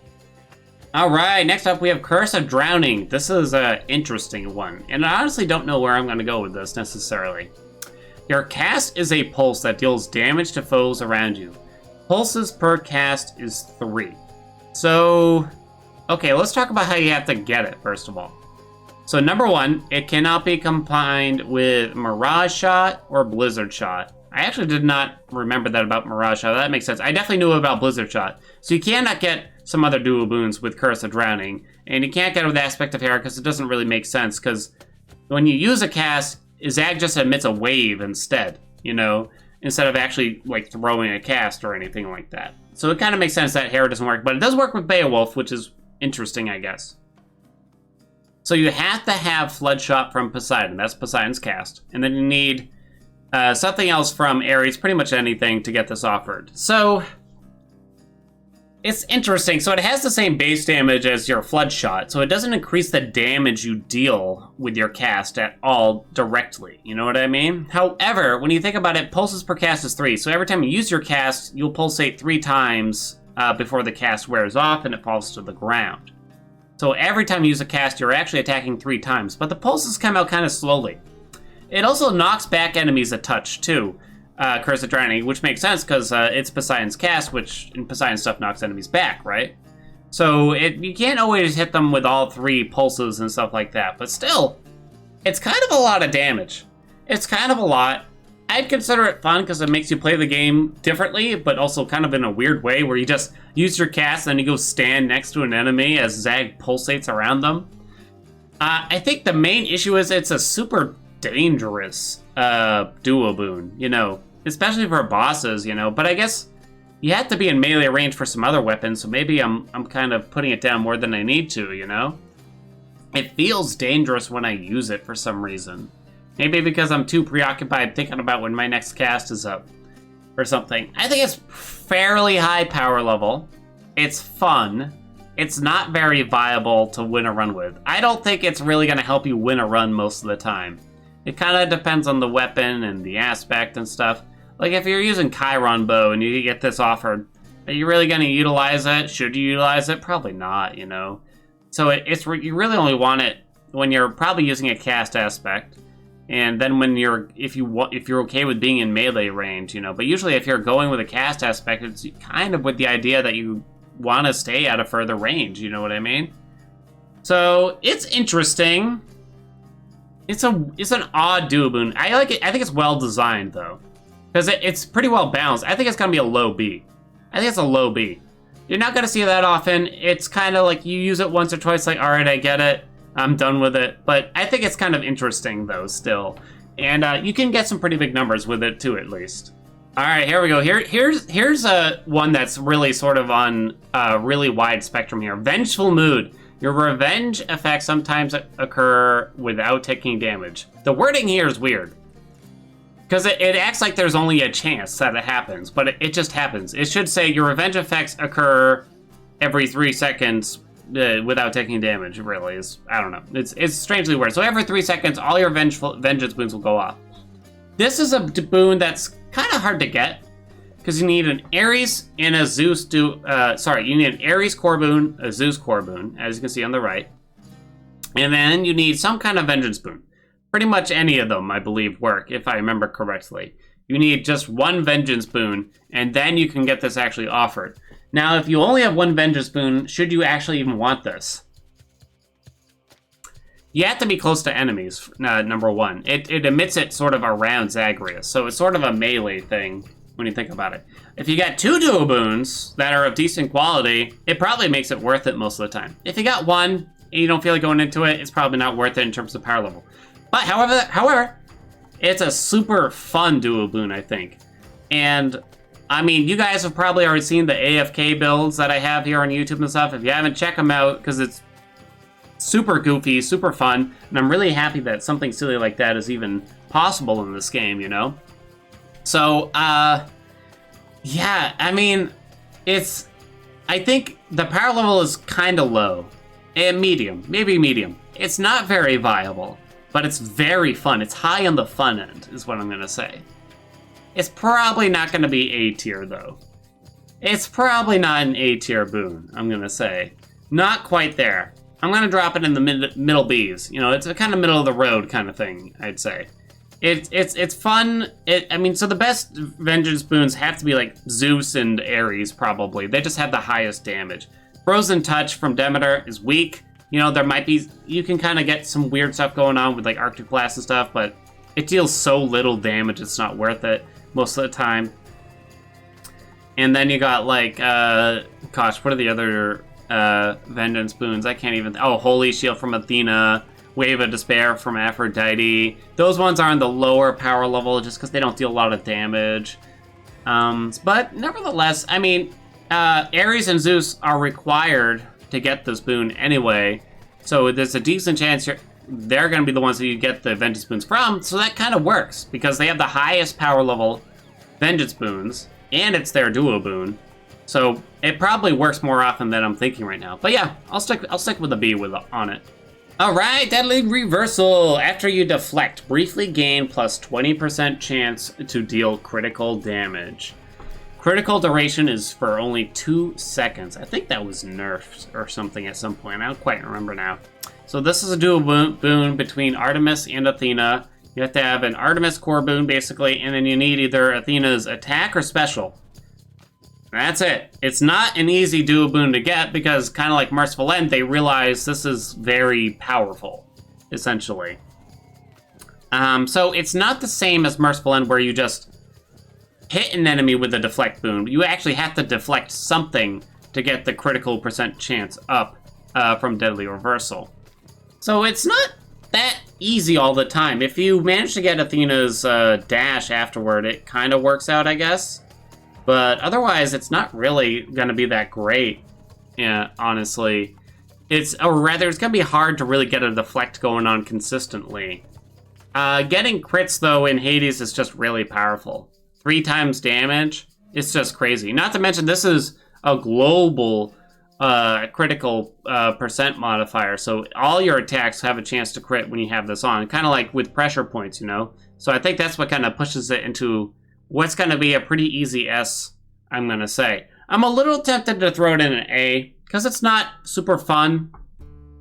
Speaker 1: Alright, next up we have Curse of Drowning. This is an interesting one, and I honestly don't know where I'm going to go with this necessarily. Your cast is a pulse that deals damage to foes around you. Pulses per cast is 3. So, okay, let's talk about how you have to get it, first of all. So number 1, it cannot be combined with Mirage Shot or Blizzard Shot. I actually did not remember that about Mirage Shot. That makes sense. I definitely knew about Blizzard Shot. So you cannot get some other duo boons with Curse of Drowning. And you can't get it with Aspect of Hera because it doesn't really make sense. Because when you use a cast, Zag just emits a wave instead, you know, instead of actually, like, throwing a cast or anything like that. So it kind of makes sense that Hera doesn't work. But it does work with Beowulf, which is interesting, I guess. So you have to have Flood Shot from Poseidon. That's Poseidon's cast. And then you need something else from Ares, pretty much anything to get this offered. So it's interesting. So it has the same base damage as your Flood Shot, so it doesn't increase the damage you deal with your cast at all directly. You know what I mean? However, when you think about it, pulses per cast is 3. So every time you use your cast, you'll pulsate 3 times before the cast wears off and it falls to the ground. So every time you use a cast, you're actually attacking 3 times, but the pulses come out kind of slowly. It also knocks back enemies a touch, too, Curse of Drowning, which makes sense because it's Poseidon's cast, which in Poseidon stuff knocks enemies back, right? So you can't always hit them with all 3 pulses and stuff like that, but still, it's kind of a lot of damage. It's kind of a lot. I'd consider it fun because it makes you play the game differently, but also kind of in a weird way where you just use your cast and then you go stand next to an enemy as Zag pulsates around them. I think the main issue is it's a super dangerous duo boon, you know, especially for bosses, you know, but I guess you have to be in melee range for some other weapons, so maybe I'm kind of putting it down more than I need to, you know? It feels dangerous when I use it for some reason. Maybe because I'm too preoccupied thinking about when my next cast is up or something. I think it's fairly high power level. It's fun. It's not very viable to win a run with. I don't think it's really going to help you win a run most of the time. It kind of depends on the weapon and the aspect and stuff. Like if you're using Chiron Bow and you get this offered, are you really going to utilize it? Should you utilize it? Probably not, you know. So you really only want it when you're probably using a cast aspect. And then when if you're okay with being in melee range, you know. But usually if you're going with a cast aspect, it's kind of with the idea that you want to stay at a further range, you know what I mean? So it's interesting. It's an odd duo boon. I like it. I think it's well designed though, because it's pretty well balanced. I think it's gonna be a low B. I think it's a low B. You're not gonna see that often. It's kind of like you use it once or twice, like, all right, I get it. I'm done with it. But I think it's kind of interesting, though, still. And you can get some pretty big numbers with it, too, at least. All right, here we go. Here's one that's really sort of on a really wide spectrum here. Vengeful Mood. Your revenge effects sometimes occur without taking damage. The wording here is weird. Because it acts like there's only a chance that it happens, but it just happens. It should say your revenge effects occur every 3 seconds without taking damage, really. I don't know. It's strangely weird. So every 3 seconds, all your vengeance boons will go off. This is a boon that's kind of hard to get, because you need an Ares and a Zeus you need an Ares core boon, a Zeus core boon, as you can see on the right. And then you need some kind of vengeance boon. Pretty much any of them, I believe, work, if I remember correctly. You need just one vengeance boon, and then you can get this actually offered. Now, if you only have one vengeance boon, should you actually even want this? You have to be close to enemies, number one. It emits it sort of around Zagreus, so it's sort of a melee thing when you think about it. If you got 2 duo boons that are of decent quality, it probably makes it worth it most of the time. If you got one and you don't feel like going into it, it's probably not worth it in terms of power level. But however, it's a super fun duo boon, I think. And I mean, you guys have probably already seen the AFK builds that I have here on YouTube and stuff. If you haven't, check them out, because it's super goofy, super fun, and I'm really happy that something silly like that is even possible in this game, you know? So, yeah, I mean, I think the power level is kind of low. And medium, maybe medium. It's not very viable, but it's very fun. It's high on the fun end, is what I'm gonna say. It's probably not gonna be A tier, though. It's probably not an A tier boon, I'm gonna say. Not quite there. I'm gonna drop it in the middle Bs. You know, it's a kind of middle of the road kind of thing, I'd say. It's fun. I mean, so the best vengeance boons have to be like Zeus and Ares, probably. They just have the highest damage. Frozen Touch from Demeter is weak. You know, there might be, you can kind of get some weird stuff going on with like Arctic Blast and stuff, but it deals so little damage, it's not worth it most of the time. And then you got like, gosh, what are the other vengeance boons? I can't even, Holy Shield from Athena, Wave of Despair from Aphrodite. Those ones are on the lower power level just because they don't deal a lot of damage. But nevertheless, I mean, Ares and Zeus are required to get this boon anyway, so there's a decent chance they're going to be the ones that you get the vengeance boons from, so that kind of works, because they have the highest power level vengeance boons, and it's their duo boon, so it probably works more often than I'm thinking right now. But yeah, I'll stick with a B on it. Alright, Deadly Reversal. After you deflect, briefly gain plus 20% chance to deal critical damage. Critical duration is for only 2 seconds. I think that was nerfed or something at some point. I don't quite remember now. So this is a dual boon between Artemis and Athena. You have to have an Artemis core boon, basically, and then you need either Athena's attack or special. That's it. It's not an easy duo boon to get, because kind of like Merciful End, they realize this is very powerful, essentially. So it's not the same as Merciful End, where you just hit an enemy with a deflect boon. You actually have to deflect something to get the critical percent chance up from Deadly Reversal. So it's not that easy all the time. If you manage to get Athena's dash afterward, it kind of works out, I guess. But otherwise, it's not really going to be that great, honestly. It's going to be hard to really get a deflect going on consistently. Getting crits, though, in Hades is just really powerful. 3 times damage, it's just crazy. Not to mention, this is a global critical percent modifier, so all your attacks have a chance to crit when you have this on. Kind of like with pressure points, you know? So I think that's what kind of pushes it into what's going to be a pretty easy S, I'm going to say. I'm a little tempted to throw it in an A, because it's not super fun.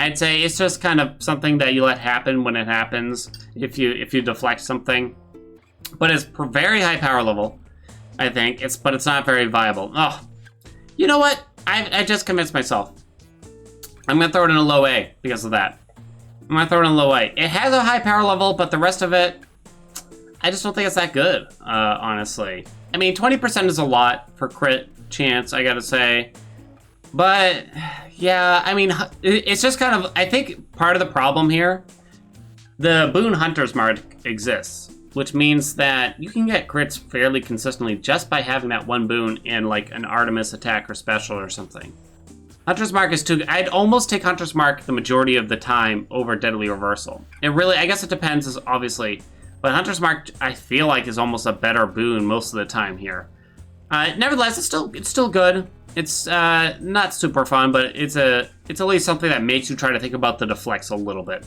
Speaker 1: I'd say it's just kind of something that you let happen when it happens, if you deflect something. But it's very high power level, I think. But it's not very viable. Oh, you know what? I just convinced myself. I'm going to throw it in a low A because of that. I'm going to throw it in a low A. It has a high power level, but the rest of it, I just don't think it's that good, honestly. I mean, 20% is a lot for crit chance, I gotta say. But, yeah, I mean, it's just kind of, I think part of the problem here, the Boon Hunter's Mark exists, which means that you can get crits fairly consistently just by having that one boon in, like, an Artemis attack or special or something. Hunter's Mark is too... I'd almost take Hunter's Mark the majority of the time over Deadly Reversal. It really... I guess it depends, obviously. But Hunter's Mark, I feel like, is almost a better boon most of the time here. Nevertheless, it's still good. It's not super fun, but it's at least something that makes you try to think about the deflects a little bit.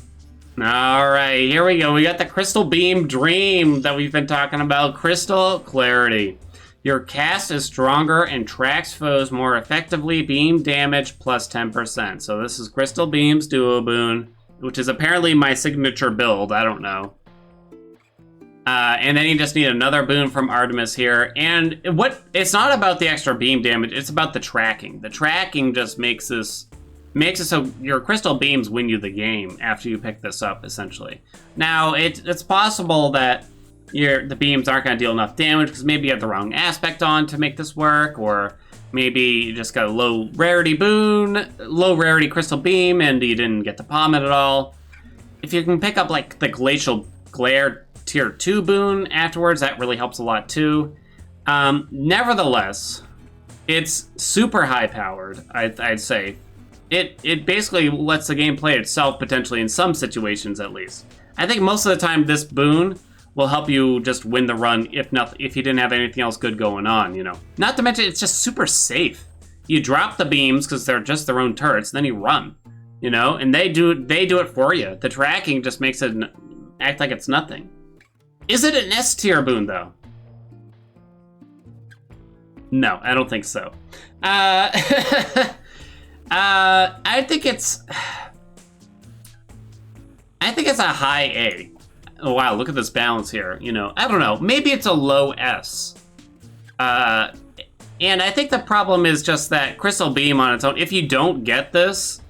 Speaker 1: Alright, here we go. We got the Crystal Beam Dream that we've been talking about. Crystal Clarity. Your cast is stronger and tracks foes more effectively. Beam damage plus 10%. So this is Crystal Beam's Duo Boon, which is apparently my signature build. I don't know. And then you just need another boon from Artemis here. And it's not about the extra beam damage, it's about the tracking. The tracking just makes it so your crystal beams win you the game after you pick this up, essentially. Now, it's possible that the beams aren't going to deal enough damage because maybe you have the wrong aspect on to make this work, or maybe you just got a low rarity boon, low rarity crystal beam, and you didn't get to palm it at all. If you can pick up like the Glacial Glare tier 2 boon afterwards, that really helps a lot too. Nevertheless, it's super high powered, I'd say. It basically lets the game play itself potentially in some situations at least. I think most of the time this boon will help you just win the run if you didn't have anything else good going on, you know. Not to mention, it's just super safe. You drop the beams because they're just their own turrets, then you run, you know, and they do it for you. The tracking just makes it act like it's nothing. Is it an S tier boon though? No, I don't think so. I think it's a high A. Oh wow, look at this balance here. You know, I don't know. Maybe it's a low S. And I think the problem is just that Crystal Beam on its own, if you don't get this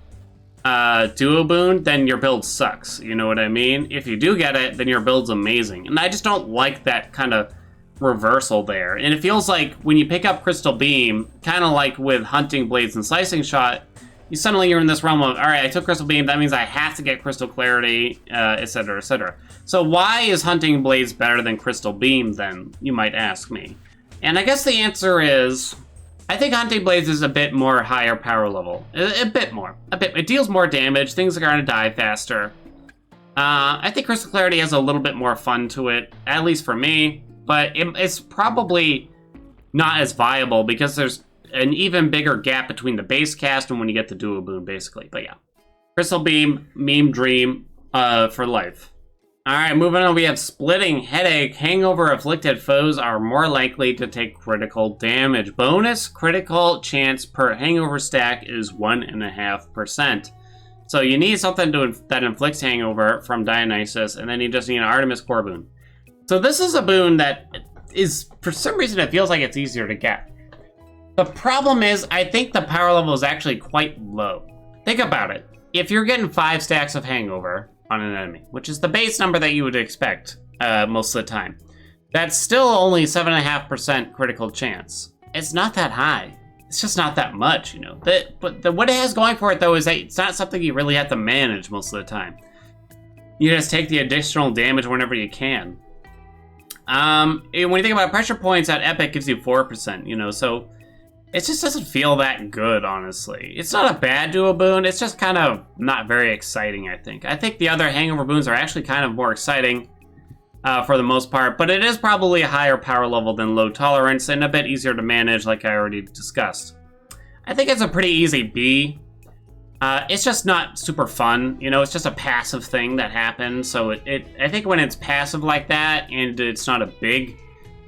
Speaker 1: Duo Boon, then your build sucks. You know what I mean? If you do get it, then your build's amazing. And I just don't like that kind of reversal there. And it feels like when you pick up Crystal Beam, kind of like with Hunting Blades and Slicing Shot, you're in this realm of, all right, I took Crystal Beam, that means I have to get Crystal Clarity, etc., etc. So why is Hunting Blades better than Crystal Beam then, you might ask me? And I guess the answer is, I think Hunting Blades is a bit more higher power level. A bit more. It deals more damage, things are gonna die faster. I think Crystal Clarity has a little bit more fun to it, at least for me, but it's probably not as viable because there's an even bigger gap between the base cast and when you get the Duo Boon, basically. But yeah. Crystal Beam, Meme Dream, for life. Alright, moving on, we have Splitting Headache. Hangover afflicted foes are more likely to take critical damage. Bonus critical chance per hangover stack is 1.5%. So you need something that inflicts hangover from Dionysus, and then you just need an Artemis core boon. So this is a boon that is, for some reason, it feels like it's easier to get. The problem is, I think the power level is actually quite low. Think about it. If you're getting 5 stacks of hangover on an enemy, which is the base number that you would expect most of the time, that's still only 7.5% critical chance. It's not that high. It's just not that much, you know. What it has going for it, though, is that it's not something you really have to manage most of the time. You just take the additional damage whenever you can. When you think about pressure points, that Epic gives you 4%, you know, so it just doesn't feel that good, honestly. It's not a bad Duo Boon, it's just kind of not very exciting, I think. I think the other hangover boons are actually kind of more exciting for the most part, but it is probably a higher power level than low tolerance and a bit easier to manage, like I already discussed. I think it's a pretty easy B. It's just not super fun, you know, it's just a passive thing that happens, so I think when it's passive like that and it's not a big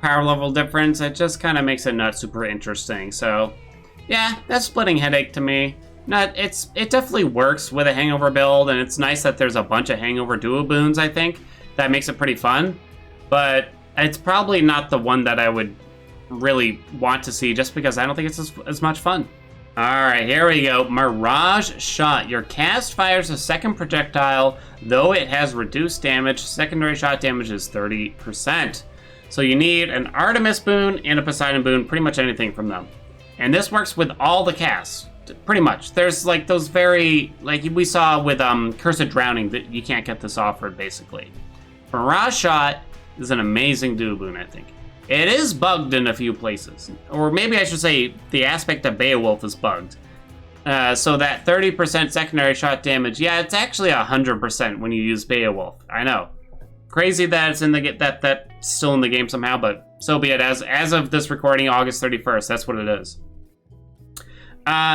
Speaker 1: power level difference, it just kind of makes it not super interesting. So yeah, that's Splitting Headache to me. It definitely works with a hangover build, and it's nice that there's a bunch of hangover Duo Boons, I think. That makes it pretty fun, but it's probably not the one that I would really want to see just because I don't think it's as much fun. Alright, here we go. Mirage Shot. Your cast fires a second projectile, though it has reduced damage. Secondary shot damage is 30%. So you need an Artemis boon and a Poseidon boon, pretty much anything from them. And this works with all the casts. pretty much. There's like those very, like we saw with Cursed Drowning, that you can't get this offered basically. Mirage Shot is an amazing duo boon, I think. It is bugged in a few places, or maybe I should say the aspect of Beowulf is bugged. So that 30% secondary shot damage, yeah, it's actually 100% when you use Beowulf. I know, crazy that it's in the that's still in the game somehow, but so be it. As of this recording, August 31st, that's what it is.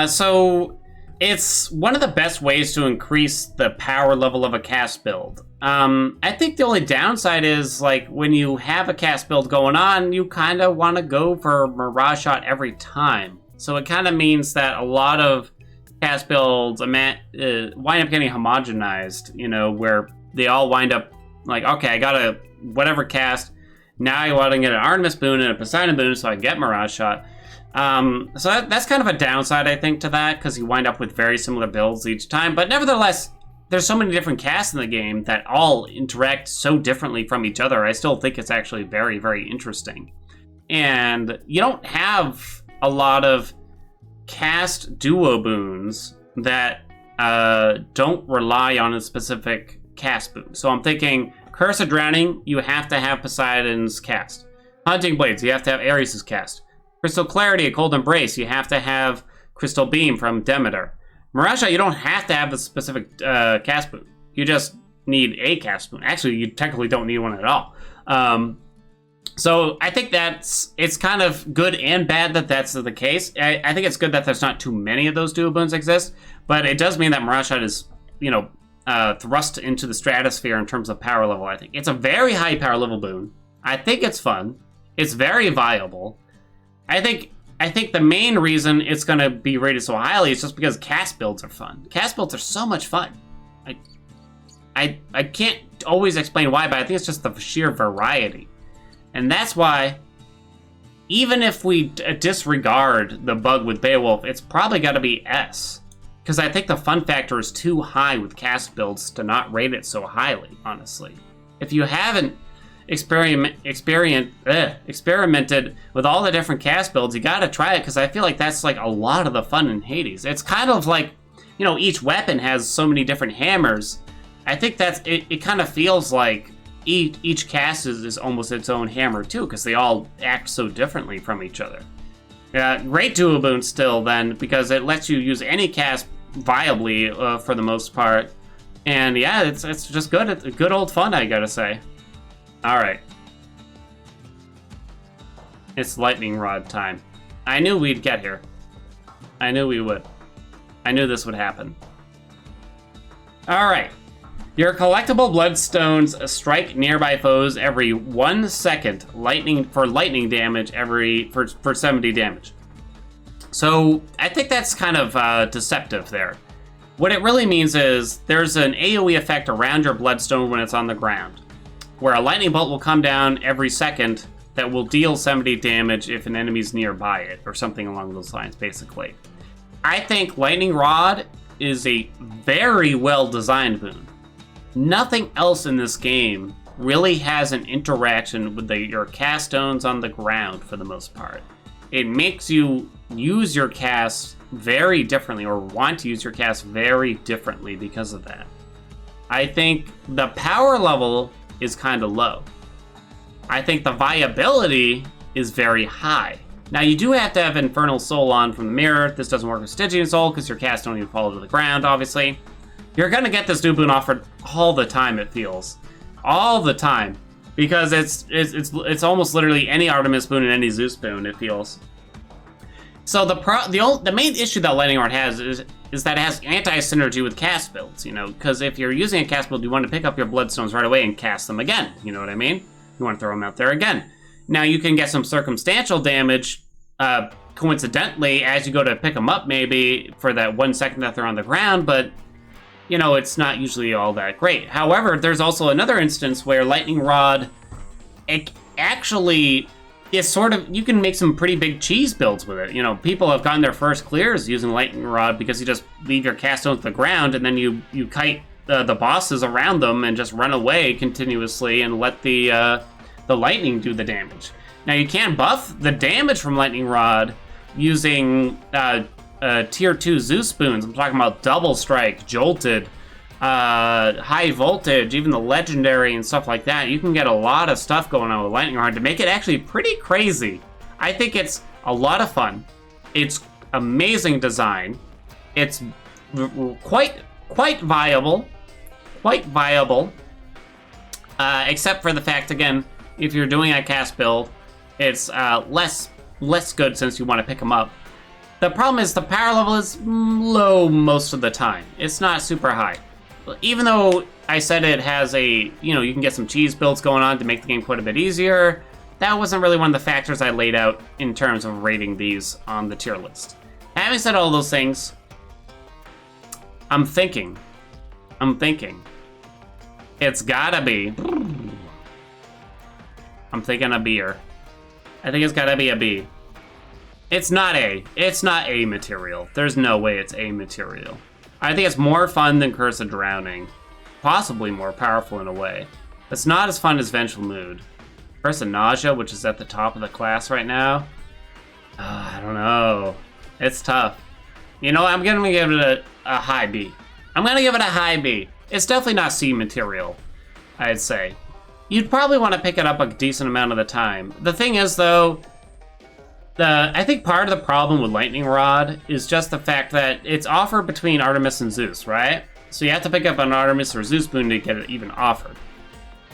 Speaker 1: So it's one of the best ways to increase the power level of a cast build. I think the only downside is, like, when you have a cast build going on, you kind of want to go for Mirage Shot every time. So it kind of means that a lot of cast builds wind up getting homogenized, you know, where they all wind up like, okay, I got a whatever cast, now I want to get an Artemis boon and a Poseidon boon so I get Mirage Shot. So that's kind of a downside, I think, to that, because you wind up with very similar builds each time. But nevertheless, there's so many different casts in the game that all interact so differently from each other. I still think it's actually very, very interesting. And you don't have a lot of cast duo boons that don't rely on a specific cast boon. So I'm thinking Curse of Drowning, you have to have Poseidon's cast. Hunting Blades, you have to have Ares' cast. Crystal Clarity, a Cold Embrace, you have to have Crystal Beam from Demeter. Mirage Shot, you don't have to have a specific cast boon. You just need a cast boon. Actually, you technically don't need one at all. So I think it's kind of good and bad that that's the case. I think it's good that there's not too many of those duo boons exist, but it does mean that Mirage Shot is, you know, thrust into the stratosphere in terms of power level, I think. It's a very high power level boon. I think it's fun. It's very viable. I think the main reason it's going to be rated so highly is just because cast builds are fun. Cast builds are so much fun. I can't always explain why, but I think it's just the sheer variety. And that's why, even if we disregard the bug with Beowulf, it's probably got to be S. Because I think the fun factor is too high with cast builds to not rate it so highly, honestly. If you haven't experimented with all the different cast builds, you gotta try it, because I feel like that's like a lot of the fun in Hades. It's kind of like, you know, each weapon has so many different hammers. I think that's it kind of feels like each cast is almost its own hammer too, because they all act so differently from each other. Great duo boon still then, because it lets you use any cast viably for the most part. And yeah, it's just good. It's good old fun, I gotta say. Alright. It's lightning rod time. I knew we'd get here. I knew we would. I knew this would happen. Alright. Your collectible bloodstones strike nearby foes every 1 second, lightning damage for 70 damage. So I think that's kind of deceptive there. What it really means is there's an AoE effect around your bloodstone when it's on the ground, where a lightning bolt will come down every second that will deal 70 damage if an enemy's nearby it, or something along those lines, basically. I think Lightning Rod is a very well-designed boon. Nothing else in this game really has an interaction with your cast stones on the ground for the most part. It makes you use your cast very differently, or want to use your cast very differently because of that. I think the power level is kind of low. I think the viability is very high. Now, you do have to have Infernal Soul on from the mirror. This doesn't work with Stygian Soul because your cast don't even fall to the ground, obviously. You're gonna get this new boon offered all the time, it feels. All the time. Because it's almost literally any Artemis boon and any Zeus boon, it feels. So the main issue that Lightning Rod has is that it has anti-synergy with cast builds, you know, because if you're using a cast build, you want to pick up your bloodstones right away and cast them again, you know what I mean? You want to throw them out there again. Now, you can get some circumstantial damage, coincidentally, as you go to pick them up, maybe, for that 1 second that they're on the ground, but, you know, it's not usually all that great. However, there's also another instance where Lightning Rod, it actually is sort of, you can make some pretty big cheese builds with it. You know, people have gotten their first clears using Lightning Rod because you just leave your cast stones to the ground and then you kite the bosses around them and just run away continuously and let the lightning do the damage. Now, you can buff the damage from Lightning Rod using tier 2 Zeus boons. I'm talking about Double Strike, Jolted, High Voltage, even the Legendary and stuff like that. You can get a lot of stuff going on with Lightning Rod to make it actually pretty crazy. I think it's a lot of fun. It's amazing design. It's quite viable. Except for the fact, again, if you're doing a cast build, it's less good since you want to pick them up. The problem is the power level is low most of the time. It's not super high. Even though I said it has a, you can get some cheese builds going on to make the game quite a bit easier, that wasn't really one of the factors I laid out in terms of rating these on the tier list. Having said all those things, I'm thinking, it's gotta be, I'm thinking a beer. I think it's gotta be a B. It's not A material. There's no way it's A material. I think it's more fun than Curse of Drowning. Possibly more powerful in a way. It's not as fun as Vengeful Mood. Curse of Nausea, which is at the top of the class right now. I don't know. It's tough. I'm gonna give it a high B. I'm gonna give it a high B. It's definitely not C material, I'd say. You'd probably want to pick it up a decent amount of the time. The thing is, though, I think part of the problem with Lightning Rod is just the fact that it's offered between Artemis and Zeus, right? So you have to pick up an Artemis or Zeus boon to get it even offered.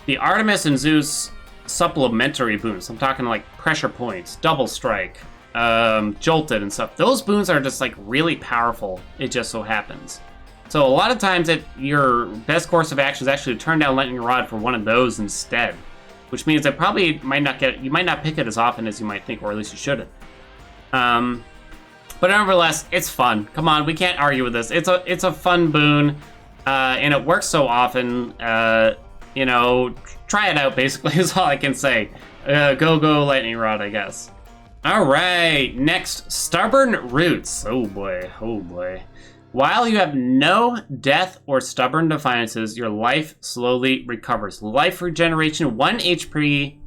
Speaker 1: The Artemis and Zeus supplementary boons, I'm talking like pressure points, double strike, jolted and stuff, those boons are just like really powerful, it just so happens. So a lot of times your best course of action is actually to turn down Lightning Rod for one of those instead. Which means that probably you might not pick it as often as you might think, or at least you shouldn't. But nevertheless, it's fun. Come on, we can't argue with this. It's a fun boon, and it works so often. Try it out. Basically, is all I can say. Go Lightning Rod, I guess. All right, next, Stubborn Roots. Oh boy. While you have no death or stubborn defiances, your life slowly recovers. Life regeneration, 1 HP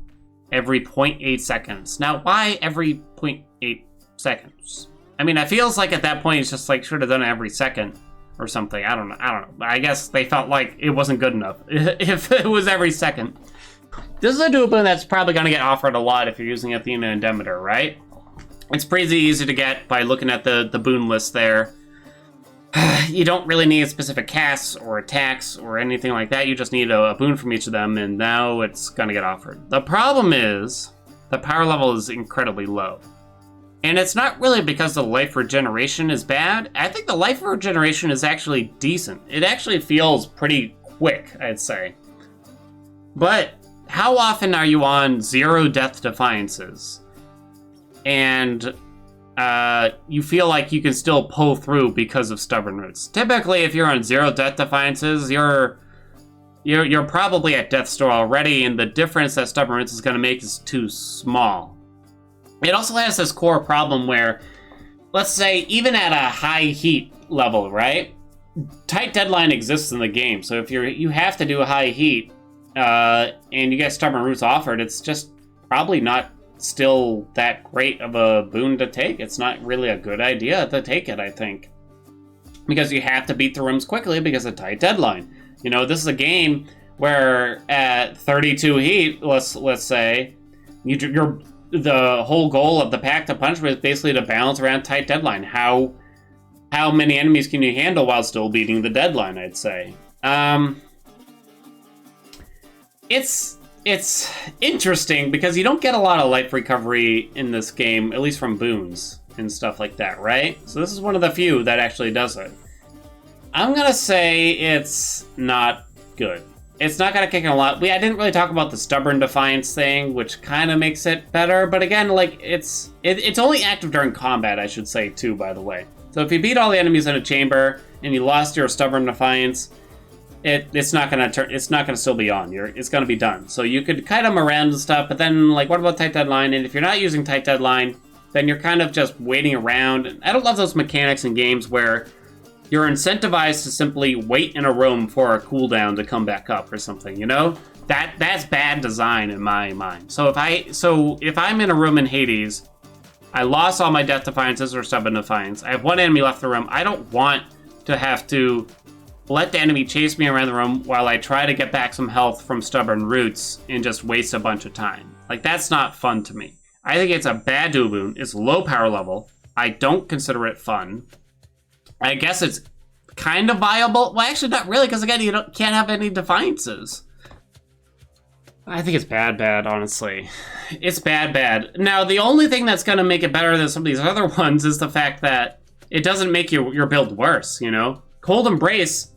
Speaker 1: every 0.8 seconds. Now, why every 0.8 seconds? I mean, it feels like at that point it's just like should have done it every second or something. I don't know. I guess they felt like it wasn't good enough if it was every second. This is a dual boon that's probably going to get offered a lot if you're using Athena and Demeter, right? It's pretty easy to get by looking at the boon list there. You don't really need specific casts or attacks or anything like that. You just need a boon from each of them, and now it's going to get offered. The problem is the power level is incredibly low. And it's not really because the life regeneration is bad. I think the life regeneration is actually decent. It actually feels pretty quick, I'd say. But how often are you on 0 death defiances? And you feel like you can still pull through because of Stubborn Roots. Typically, if you're on 0 death defiances, you're probably at death's door already, and the difference that Stubborn Roots is going to make is too small. It also has this core problem where, let's say, even at a high heat level, right? Tight deadline exists in the game, so if you have to do a high heat, and you get Stubborn Roots offered, it's just probably not still that great of a boon to take. It's not really a good idea to take it, I think. Because you have to beat the rooms quickly because of tight deadline. This is a game where at 32 heat, let's say, the whole goal of the Pact of Punishment is basically to balance around tight deadline. How many enemies can you handle while still beating the deadline, I'd say. It's interesting because you don't get a lot of life recovery in this game, at least from boons and stuff like that, right? So this is one of the few that actually does it. I'm gonna say it's not good. It's not gonna kick in a lot. I didn't really talk about the Stubborn Defiance thing, which kind of makes it better, but again, like, it's only active during combat, I should say, too, by the way. So if you beat all the enemies in a chamber and you lost your Stubborn Defiance, it's not gonna still be on. It's gonna be done. So you could kite them around and stuff, but then, like, what about tight deadline? And if you're not using tight deadline, then you're kind of just waiting around. I don't love those mechanics in games where you're incentivized to simply wait in a room for a cooldown to come back up or something, That's bad design in my mind. So if I'm in a room in Hades, I lost all my Death Defiances or Stubborn Defiance. I have one enemy left in the room. I don't want to have to let the enemy chase me around the room while I try to get back some health from Stubborn Roots and just waste a bunch of time. Like, that's not fun to me. I think it's a bad duo boon. It's low power level. I don't consider it fun. I guess it's kind of viable. Well, actually, not really, because again, can't have any Defiances. I think it's bad, honestly. It's bad. Now, the only thing that's going to make it better than some of these other ones is the fact that it doesn't make your build worse, you know? Cold Embrace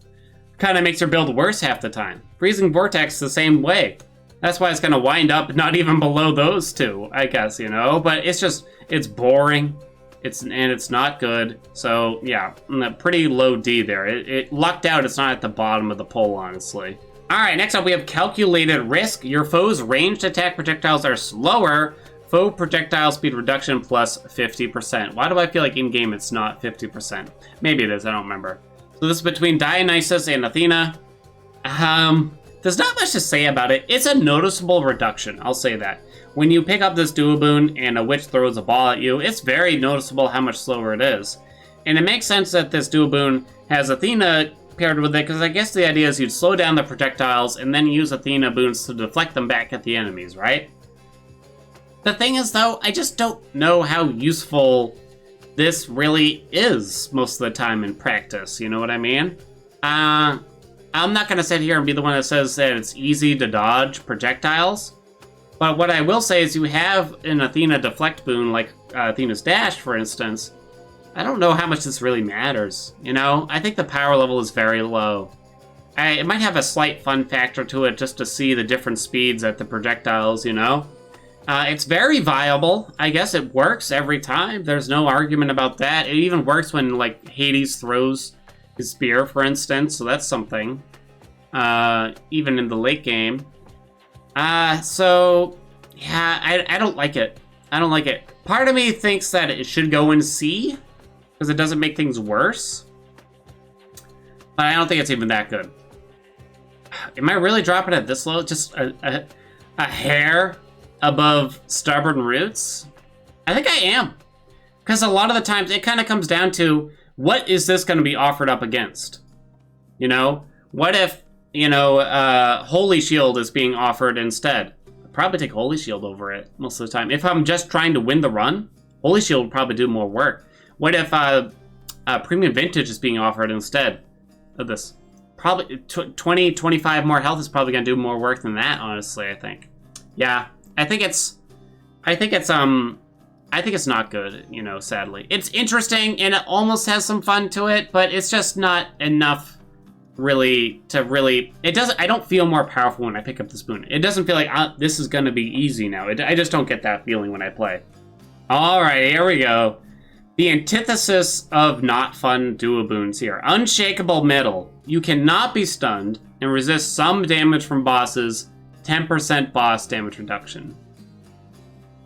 Speaker 1: kind of makes your build worse half the time. Freezing Vortex the same way. That's why it's going to wind up not even below those two, I guess, you know? But it's just, it's boring. It's not good. So, yeah, pretty low D there. It lucked out it's not at the bottom of the poll, honestly. Alright, next up we have Calculated Risk. Your foe's ranged attack projectiles are slower. Foe projectile speed reduction plus 50%. Why do I feel like in-game it's not 50%? Maybe it is, I don't remember. So this is between Dionysus and Athena. There's not much to say about it. It's a noticeable reduction, I'll say that. When you pick up this duo boon and a witch throws a ball at you, it's very noticeable how much slower it is. And it makes sense that this duo boon has Athena paired with it, because I guess the idea is you'd slow down the projectiles and then use Athena boons to deflect them back at the enemies, right? The thing is, though, I just don't know how useful this really is most of the time in practice, you know what I mean? I'm not going to sit here and be the one that says that it's easy to dodge projectiles, but what I will say is you have an Athena deflect boon, like Athena's Dash, for instance. I don't know how much this really matters, you know? I think the power level is very low. It might have a slight fun factor to it just to see the different speeds at the projectiles, you know? It's very viable. I guess it works every time. There's no argument about that. It even works when, like, Hades throws his spear, for instance, so that's something. Even in the late game. So, yeah, I don't like it. I don't like it. Part of me thinks that it should go in C, because it doesn't make things worse. But I don't think it's even that good. Am I really dropping it this low? Just a hair above Stubborn Roots? I think I am. Because a lot of the times it kind of comes down to, what is this going to be offered up against? You know? What if, you know, Holy Shield is being offered instead? I'd probably take Holy Shield over it most of the time. If I'm just trying to win the run, Holy Shield would probably do more work. What if Premium Vintage is being offered instead of this? Probably 20, 25 more health is probably going to do more work than that, honestly, I think. Yeah, I think it's not good, you know, sadly. It's interesting, and it almost has some fun to it, but it's just not enough really to really... I don't feel more powerful when I pick up this boon. It doesn't feel like, this is going to be easy now. I just don't get that feeling when I play. All right, here we go. The antithesis of not fun duo boons here. Unshakable Mettle. You cannot be stunned and resist some damage from bosses. 10% boss damage reduction.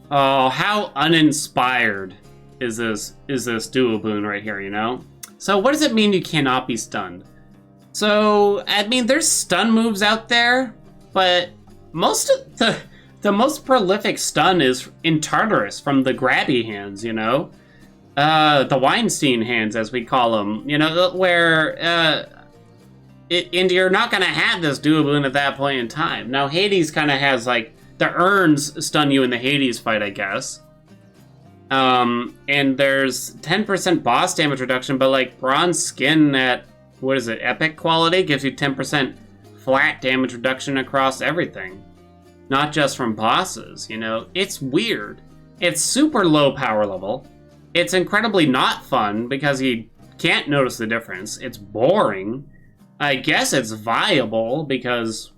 Speaker 1: Oh, how uninspired is this duo boon right here, you know? So what does it mean you cannot be stunned? So, I mean, there's stun moves out there, but most of the most prolific stun is in Tartarus from the grabby hands, you know? The Weinstein hands, as we call them, you know, where, and you're not gonna have this duo boon at that point in time. Now, Hades kind of has, like, the urns stun you in the Hades fight, I guess. And there's 10% boss damage reduction, but, like, bronze skin at, what is it, epic quality gives you 10% flat damage reduction across everything. Not just from bosses, you know? It's weird. It's super low power level. It's incredibly not fun because you can't notice the difference. It's boring. I guess it's viable because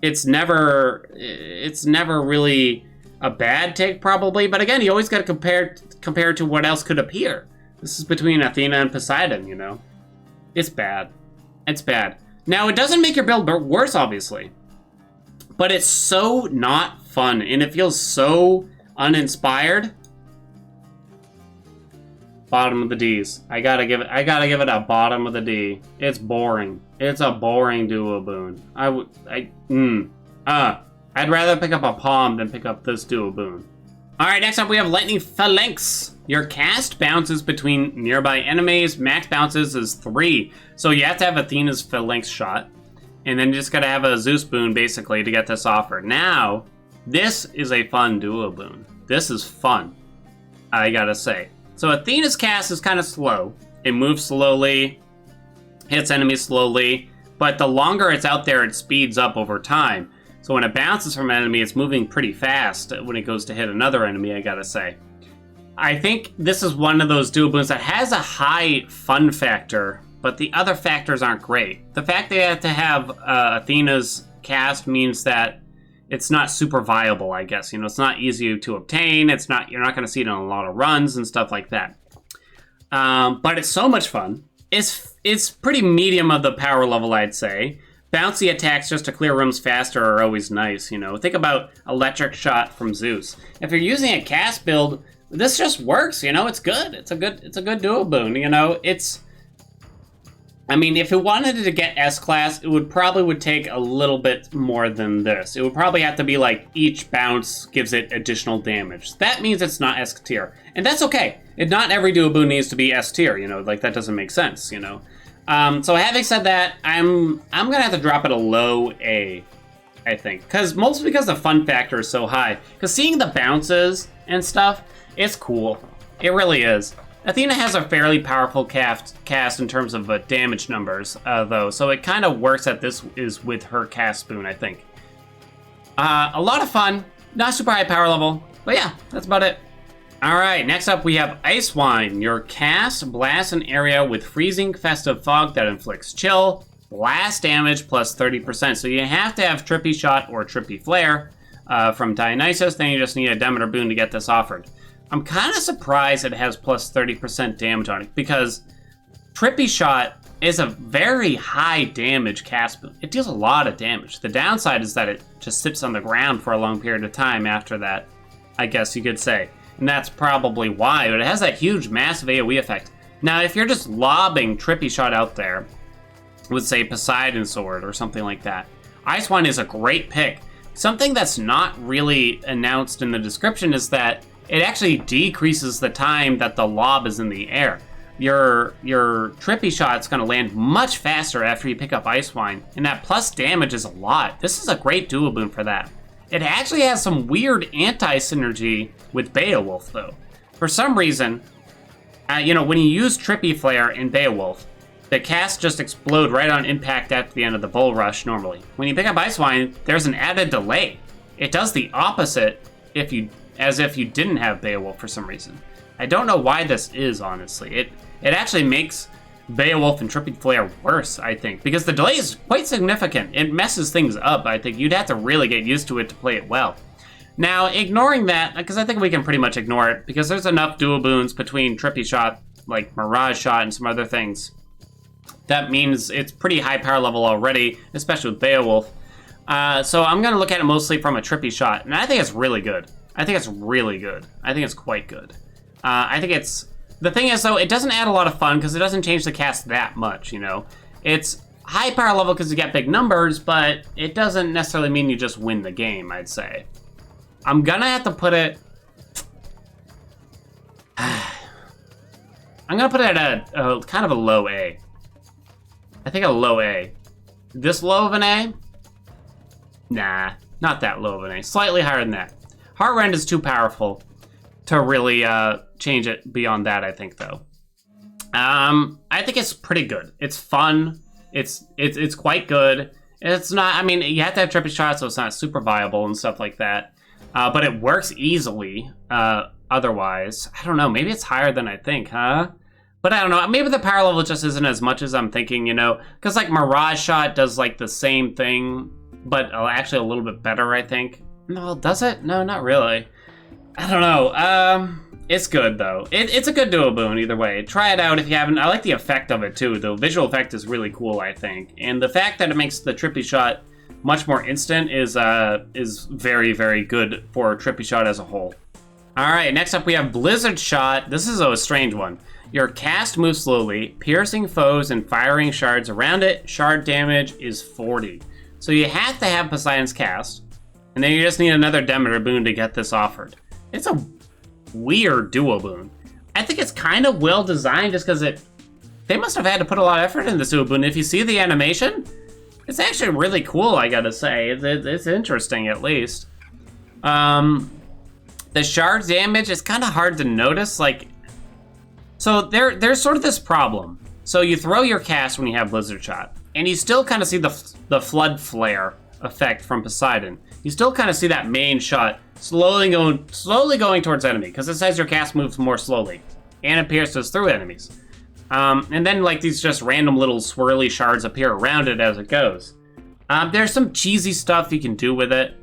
Speaker 1: it's never really a bad take, probably. But again, you always got to compare to what else could appear. This is between Athena and Poseidon, you know? It's bad. It's bad. Now, it doesn't make your build worse, obviously. But it's so not fun, and it feels so uninspired. Bottom of the D's. I gotta give it a bottom of the D. It's boring. It's a boring duo boon. I'd rather pick up a palm than pick up this duo boon. All right, next up we have Lightning Phalanx. Your cast bounces between nearby enemies. Max bounces is 3. So you have to have Athena's Phalanx shot. And then you just gotta have a Zeus boon, basically, to get this offer. Now, this is a fun duo boon. This is fun, I gotta say. So Athena's cast is kind of slow. It moves slowly, hits enemies slowly, but the longer it's out there, it speeds up over time. So when it bounces from an enemy, it's moving pretty fast when it goes to hit another enemy, I gotta say. I think this is one of those duo boons that has a high fun factor, but the other factors aren't great. The fact that you have to have Athena's cast means that it's not super viable, I guess. You know, it's not easy to obtain. You're not gonna see it in a lot of runs and stuff like that. But it's so much fun. It's pretty medium of the power level, I'd say. Bouncy attacks just to clear rooms faster are always nice, you know. Think about Electric Shot from Zeus. If you're using a cast build, this just works, you know. It's good. It's a good duo boon, you know. I mean, if it wanted to get S-Class, it probably would take a little bit more than this. It would probably have to be like each bounce gives it additional damage. That means it's not S-tier. And that's okay. Not every duo boon needs to be S-tier, you know. Like, that doesn't make sense, you know. So having said that, I'm gonna have to drop it a low A, I think. Mostly because the fun factor is so high. Because seeing the bounces and stuff, it's cool. It really is. Athena has a fairly powerful cast in terms of damage numbers, though, so it kind of works that this is with her cast boon, I think. A lot of fun, not super high power level, but yeah, that's about it. All right, next up we have Ice Wine. Your cast blasts an area with freezing festive fog that inflicts chill, blast damage plus 30%. So you have to have Trippy Shot or Trippy Flare from Dionysus, then you just need a Demeter boon to get this offered. I'm kind of surprised it has plus 30% damage on it because Trippy Shot is a very high damage cast boon. It deals a lot of damage. The downside is that it just sits on the ground for a long period of time after that, I guess you could say. And that's probably why, but it has that huge, massive AoE effect. Now, if you're just lobbing Trippy Shot out there with, say, Poseidon Sword or something like that, Ice Wine is a great pick. Something that's not really announced in the description is that it actually decreases the time that the lob is in the air. Your Trippy Shot's gonna land much faster after you pick up Ice Wine, and that plus damage is a lot. This is a great duo boon for that. It actually has some weird anti-synergy with Beowulf, though. For some reason, you know, when you use Trippy Flare in Beowulf, the casts just explode right on impact at the end of the Bull Rush normally. When you pick up Ice Wine, there's an added delay. It does the opposite as if you didn't have Beowulf for some reason. I don't know why this is, honestly. It actually makes Beowulf and Trippy Flare worse, I think, because the delay is quite significant. It messes things up, I think. You'd have to really get used to it to play it well. Now, ignoring that, because I think we can pretty much ignore it, because there's enough duo boons between Trippy Shot, like Mirage Shot and some other things. That means it's pretty high power level already, especially with Beowulf. So I'm going to look at it mostly from a Trippy Shot, and I think it's really good. I think it's really good. I think it's quite good. The thing is, though, it doesn't add a lot of fun because it doesn't change the cast that much, you know? It's high power level because you get big numbers, but it doesn't necessarily mean you just win the game, I'd say. I'm gonna have to put it... I'm gonna put it at a kind of a low A. I think a low A. This low of an A? Nah, not that low of an A. Slightly higher than that. Heart Rend is too powerful to really change it beyond that, I think, though. I think it's pretty good. It's fun. It's quite good. It's not, I mean, you have to have Trippy Shot, so it's not super viable and stuff like that. But it works easily, otherwise. I don't know, maybe it's higher than I think, huh? But I don't know, maybe the power level just isn't as much as I'm thinking, you know? Because, like, Mirage Shot does, like, the same thing, but actually a little bit better, I think. No, does it? No, not really. I don't know. It's good, though. It's a good duo boon, either way. Try it out if you haven't. I like the effect of it, too. The visual effect is really cool, I think. And the fact that it makes the Trippy Shot much more instant is very, very good for Trippy Shot as a whole. All right, next up we have Blizzard Shot. This is a strange one. Your cast moves slowly, piercing foes and firing shards around it. Shard damage is 40. So you have to have Poseidon's cast, and then you just need another Demeter boon to get this offered. It's a weird duo boon. I think it's kind of well designed just because they must have had to put a lot of effort in this duo boon. If you see the animation, it's actually really cool, I gotta say. It's interesting, at least. The shard damage is kind of hard to notice. Like, so there's sort of this problem. So you throw your cast when you have Blizzard Shot, and you still kind of see the flood flare effect from Poseidon. You still kind of see that main shot slowly going towards enemy, because it says your cast moves more slowly, and it pierces through enemies. And then like these just random little swirly shards appear around it as it goes. There's some cheesy stuff you can do with it.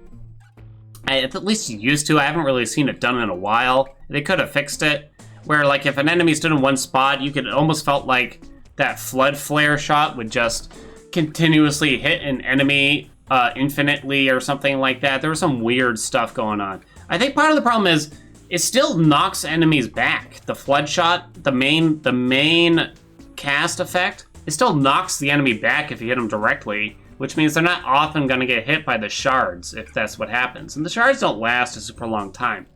Speaker 1: At least you used to. I haven't really seen it done in a while. They could have fixed it, where like if an enemy stood in one spot, you could almost felt like that flood flare shot would just continuously hit an enemy infinitely or something like that. There was some weird stuff going on. I think part of the problem is it still knocks enemies back. The flood shot, the main cast effect, it still knocks the enemy back if you hit them directly, which means they're not often going to get hit by the shards if that's what happens. And the shards don't last a super long time.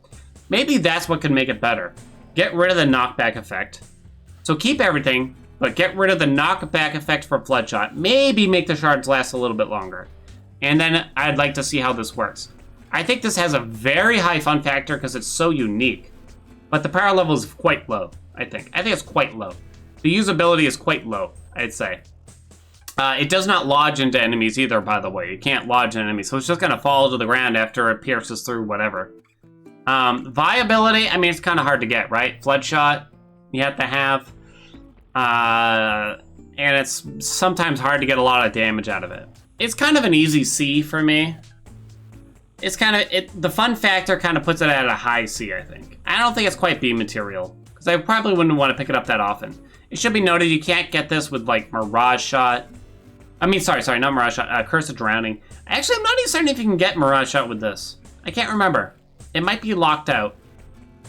Speaker 1: Maybe that's what could make it better. Get rid of the knockback effect. So keep everything, but get rid of the knockback effect for flood shot. Maybe make the shards last a little bit longer. And then I'd like to see how this works. I think this has a very high fun factor because it's so unique. But the power level is quite low, I think. I think it's quite low. The usability is quite low, I'd say. It does not lodge into enemies either, by the way. You can't lodge in enemies, so it's just going to fall to the ground after it pierces through whatever. Viability, I mean, it's kind of hard to get, right? Flood shot, you have to have. And it's sometimes hard to get a lot of damage out of it. It's kind of an easy C for me. It's kind of, the fun factor kind of puts it at a high C, I think. I don't think it's quite B material, because I probably wouldn't want to pick it up that often. It should be noted you can't get this with, like, Mirage Shot. I mean, sorry, not Mirage Shot, Curse of Drowning. Actually, I'm not even certain if you can get Mirage Shot with this. I can't remember. It might be locked out.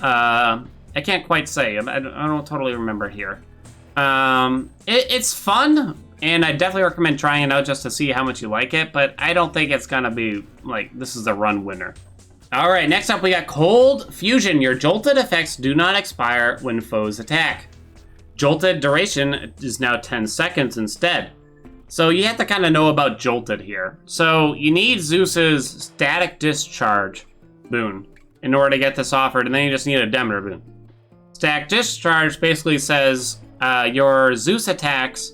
Speaker 1: I can't quite say. I don't totally remember here. It's fun, and I definitely recommend trying it out just to see how much you like it, but I don't think it's gonna be, like, this is a run winner. Alright, next up we got Cold Fusion. Your jolted effects do not expire when foes attack. Jolted duration is now 10 seconds instead. So you have to kind of know about jolted here. So you need Zeus's Static Discharge boon in order to get this offered, and then you just need a Demeter boon. Static Discharge basically says your Zeus attacks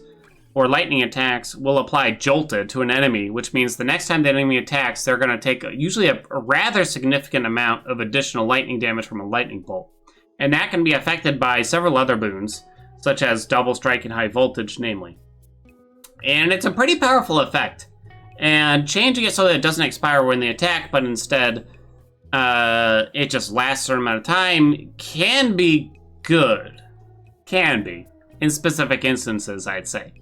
Speaker 1: or lightning attacks will apply jolted to an enemy, which means the next time the enemy attacks, they're going to take usually a rather significant amount of additional lightning damage from a lightning bolt. And that can be affected by several other boons, such as double strike and high voltage, namely. And it's a pretty powerful effect. And changing it so that it doesn't expire when they attack, but instead it just lasts a certain amount of time can be good. Can be. In specific instances, I'd say.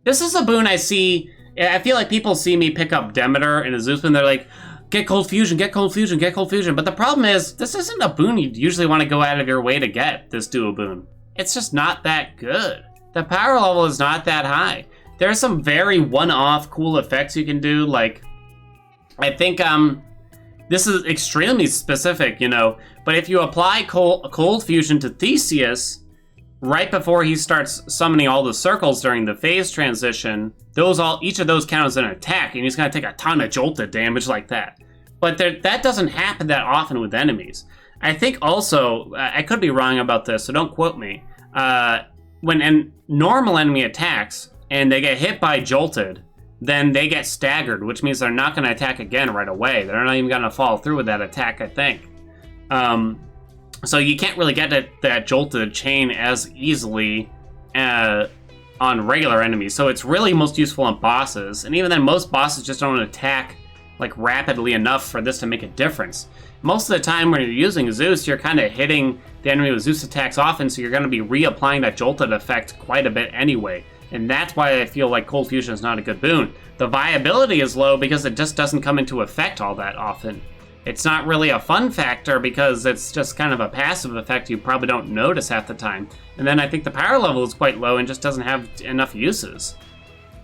Speaker 1: This is a boon I see. I feel like people see me pick up Demeter in a Zeus boon. They're like, get Cold Fusion, get Cold Fusion, get Cold Fusion. But the problem is, this isn't a boon you'd usually want to go out of your way to get, this duo boon. It's just not that good. The power level is not that high. There are some very one-off cool effects you can do. Like, I think this is extremely specific, you know. But if you apply Cold Fusion to Theseus right before he starts summoning all the circles during the phase transition, each of those count as an attack, and he's gonna take a ton of jolted damage like that. But that doesn't happen that often with enemies. I think also, I could be wrong about this, so don't quote me. When a normal enemy attacks and they get hit by jolted, then they get staggered, which means they're not gonna attack again right away. They're not even gonna follow through with that attack, I think. So you can't really get that jolted chain as easily on regular enemies. So it's really most useful on bosses. And even then, most bosses just don't attack like rapidly enough for this to make a difference. Most of the time when you're using Zeus, you're kind of hitting the enemy with Zeus attacks often, so you're going to be reapplying that jolted effect quite a bit anyway. And that's why I feel like Cold Fusion is not a good boon. The viability is low because it just doesn't come into effect all that often. It's not really a fun factor because it's just kind of a passive effect you probably don't notice half the time. And then I think the power level is quite low and just doesn't have enough uses.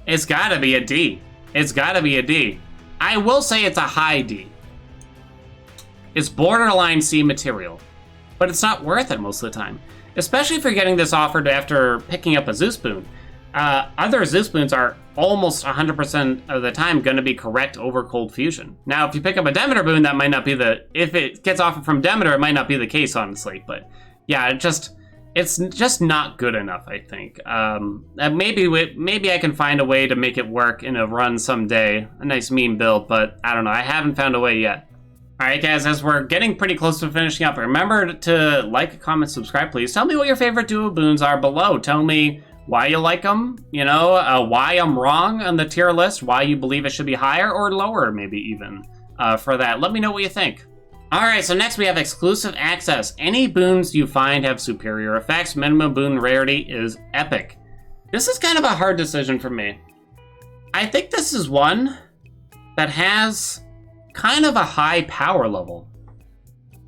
Speaker 1: It's gotta be a D. It's gotta be a D. I will say it's a high D. It's borderline C material, but it's not worth it most of the time, especially if you're getting this offered after picking up a Zeus boon. Other Zeus boons are almost 100% of the time going to be correct over Cold Fusion. Now, if you pick up a Demeter boon, that might not be if it gets offered from Demeter, it might not be the case, honestly. But yeah, it's just not good enough, I think. Maybe I can find a way to make it work in a run someday. A nice meme build, but I don't know. I haven't found a way yet. Alright guys, as we're getting pretty close to finishing up, remember to like, comment, subscribe, please. Tell me what your favorite duo boons are below. Tell me why you like them, you know, why I'm wrong on the tier list, why you believe it should be higher or lower, maybe even, for that. Let me know what you think. Alright, so next we have exclusive access. Any boons you find have superior effects. Minimum boon rarity is epic. This is kind of a hard decision for me. I think this is one that has kind of a high power level.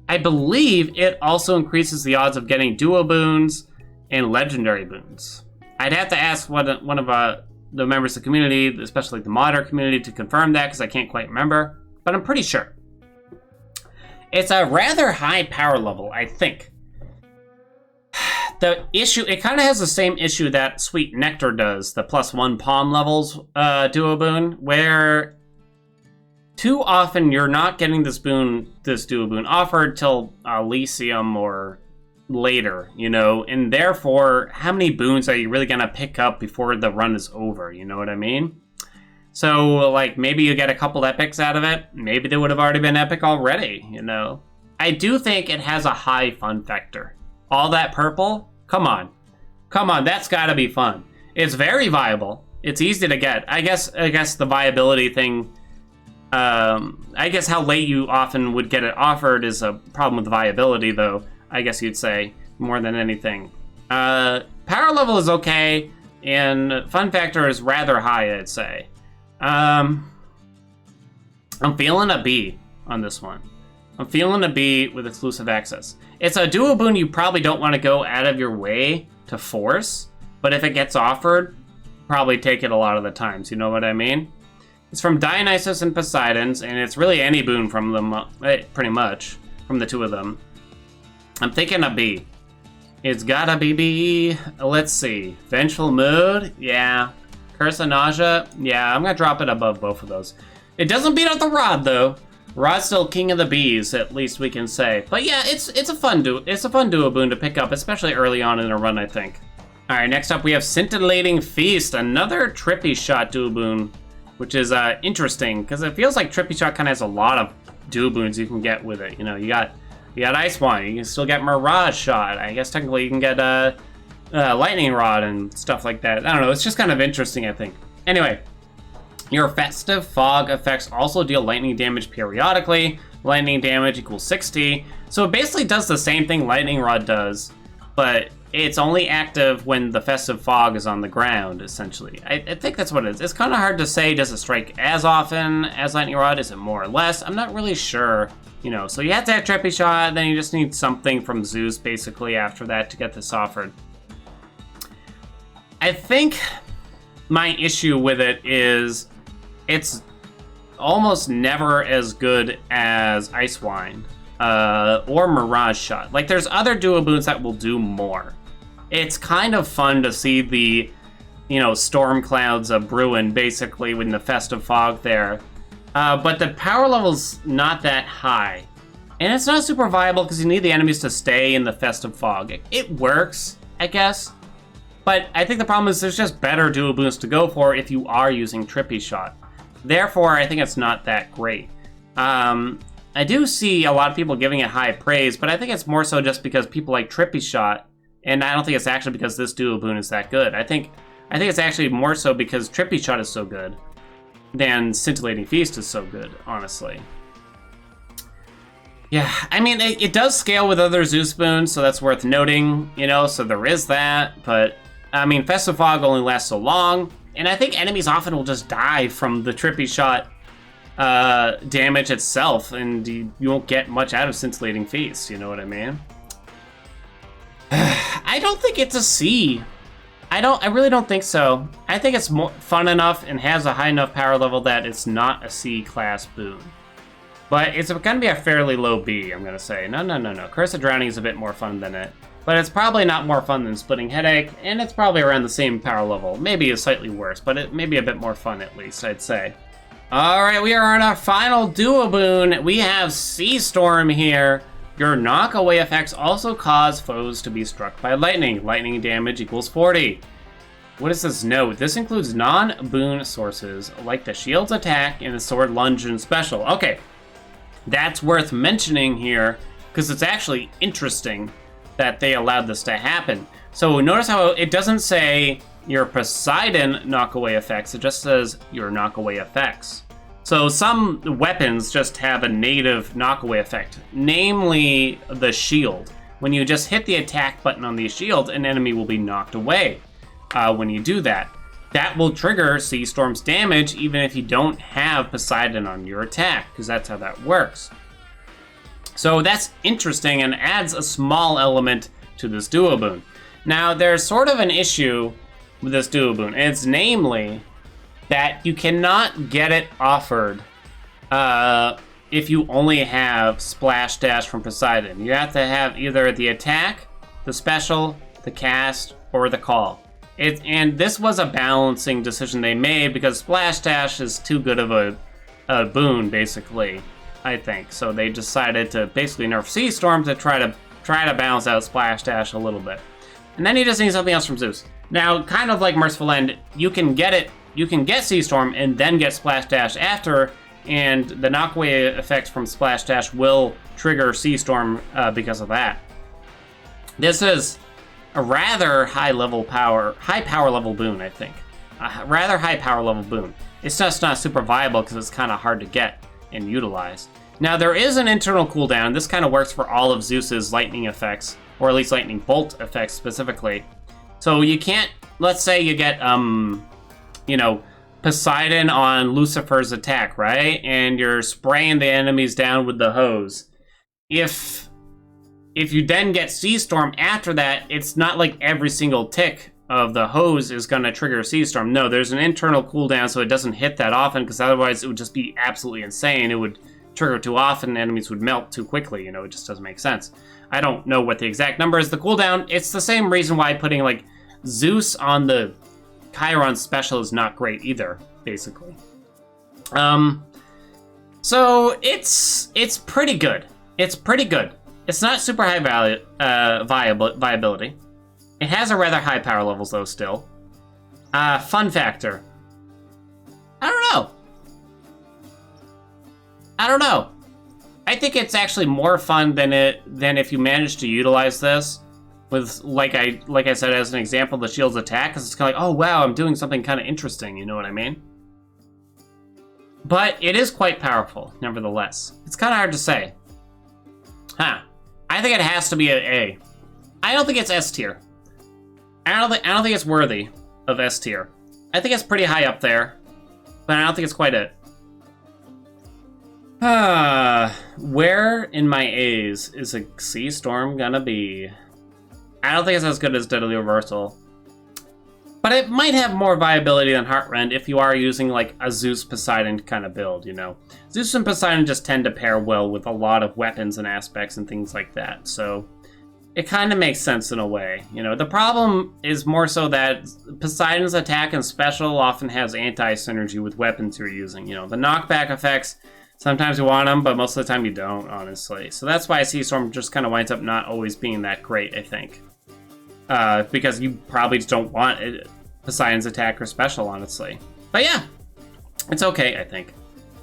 Speaker 1: I believe it also increases the odds of getting duo boons and legendary boons. I'd have to ask one of the members of the community, especially the modder community, to confirm that because I can't quite remember, but I'm pretty sure. It's a rather high power level, I think. The issue, it kind of has the same issue that Sweet Nectar does, the +1 palm levels duo boon, where too often you're not getting this duo boon offered till Elysium or later, you know, and therefore, how many boons are you really gonna pick up before the run is over, you know what I mean? So, like, maybe you get a couple epics out of it, maybe they would have already been epic already, you know? I do think it has a high fun factor. All that purple? Come on, that's gotta be fun. It's very viable, it's easy to get. I guess the viability thing, I guess how late you often would get it offered is a problem with viability, though, I guess you'd say, more than anything. Power level is okay, and fun factor is rather high, I'd say. I'm feeling a B on this one. I'm feeling a B with exclusive access. It's a duo boon you probably don't want to go out of your way to force, but if it gets offered, probably take it a lot of the times, you know what I mean? It's from Dionysus and Poseidon's, and it's really any boon from them, pretty much, from the two of them. I'm thinking a B. It's gotta be B. Let's see. Vengeful Mood? Yeah. Curse of Nausea? Yeah, I'm gonna drop it above both of those. It doesn't beat out the Rod, though. Rod's still king of the bees, at least we can say. But yeah, it's a fun duo boon to pick up, especially early on in a run, I think. Alright, next up we have Scintillating Feast, another Trippy Shot duo boon, which is interesting, because it feels like Trippy Shot kind of has a lot of duo boons you can get with it. You know, you got Ice Wine, you can still get Mirage Shot. I guess technically you can get Lightning Rod and stuff like that. I don't know, it's just kind of interesting, I think. Anyway, your Festive Fog effects also deal lightning damage periodically. Lightning damage equals 60. So it basically does the same thing Lightning Rod does, but it's only active when the Festive Fog is on the ground, essentially. I think that's what it is. It's kind of hard to say, does it strike as often as Lightning Rod? Is it more or less? I'm not really sure. You know, so you have to have Trippy Shot, then you just need something from Zeus, basically, after that to get this offered. I think my issue with it is it's almost never as good as Ice Wine or Mirage Shot. Like, there's other duo boons that will do more. It's kind of fun to see the, you know, storm clouds of Bruin, basically, with the Festive Fog there. But the power level's not that high. And it's not super viable because you need the enemies to stay in the Festive Fog. It works, I guess. But I think the problem is there's just better duo boons to go for if you are using Trippy Shot. Therefore, I think it's not that great. I do see a lot of people giving it high praise, but I think it's more so just because people like Trippy Shot, and I don't think it's actually because this duo boon is that good. I think it's actually more so because Trippy Shot is so good than Scintillating Feast is so good, honestly. Yeah, I mean, it does scale with other Zeus boons, so that's worth noting, you know, so there is that, but, I mean, Festive Fog only lasts so long, and I think enemies often will just die from the Trippy Shot damage itself, and you won't get much out of Scintillating Feast, you know what I mean? I don't think it's a C. I really don't think so. I think it's more fun enough and has a high enough power level that it's not a C class boon. But it's gonna be a fairly low B, I'm gonna say. No. Curse of Drowning is a bit more fun than it. But it's probably not more fun than Splitting Headache, and it's probably around the same power level. Maybe it's slightly worse, but it may be a bit more fun at least, I'd say. Alright, we are on our final duo boon. We have Sea Storm here. Your knockaway effects also cause foes to be struck by lightning. Lightning damage equals 40. What does this note? This includes non-boon sources, like the shield's attack and the sword lunge and special. Okay, that's worth mentioning here, because it's actually interesting that they allowed this to happen. So notice how it doesn't say your Poseidon knockaway effects, it just says your knockaway effects. So some weapons just have a native knockaway effect, namely the shield. When you just hit the attack button on the shield, an enemy will be knocked away. When you do that, that will trigger Sea Storm's damage even if you don't have Poseidon on your attack, because that's how that works. So that's interesting and adds a small element to this duo boon. Now, there's sort of an issue with this duo boon. It's namely that you cannot get it offered if you only have Splash Dash from Poseidon. You have to have either the attack, the special, the cast, or the call. And this was a balancing decision they made because Splash Dash is too good of a boon, basically, I think. So they decided to basically nerf Sea Storm to try to balance out Splash Dash a little bit. And then you just need something else from Zeus. Now, kind of like Merciful End, you can get Sea Storm and then get Splash Dash after, and the knockaway effect from Splash Dash will trigger Sea Storm because of that. This is a rather high power level boon, I think. A rather high power level boon. It's just not super viable because it's kind of hard to get and utilize. Now, there is an internal cooldown. This kind of works for all of Zeus's lightning effects, or at least lightning bolt effects specifically. So you can't, let's say you get, Poseidon on Lucifer's attack, right? And you're spraying the enemies down with the hose. If you then get Sea Storm after that, it's not like every single tick of the hose is going to trigger Sea Storm. No, there's an internal cooldown so it doesn't hit that often, because otherwise it would just be absolutely insane. It would trigger too often and enemies would melt too quickly. It just doesn't make sense. I don't know what the exact number is. The cooldown, it's the same reason why putting like Zeus on the Chiron special is not great either, basically. So it's pretty good. It's pretty good. It's not super high viability. It has a rather high power levels though still. Fun factor. I don't know. I think it's actually more fun than if you manage to utilize this with, like I said as an example, the shield's attack, because it's kind of like, oh wow, I'm doing something kind of interesting, you know what I mean? But it is quite powerful, nevertheless. It's kind of hard to say. I think it has to be an A. I don't think it's S tier. I don't think it's worthy of S tier. I think it's pretty high up there, but I don't think it's quite it. Where in my A's is a Sea Storm gonna be? I don't think it's as good as Deadly Reversal. But it might have more viability than Heart Rend if you are using like a Zeus Poseidon kind of build, Zeus and Poseidon just tend to pair well with a lot of weapons and aspects and things like that. So it kind of makes sense in a way. The problem is more so that Poseidon's attack and special often has anti-synergy with weapons you're using. The knockback effects, sometimes you want them, but most of the time you don't, honestly. So that's why Sea Storm just kind of winds up not always being that great, I think. Because you probably just don't want Poseidon's attack or special, honestly. But yeah, it's okay, I think.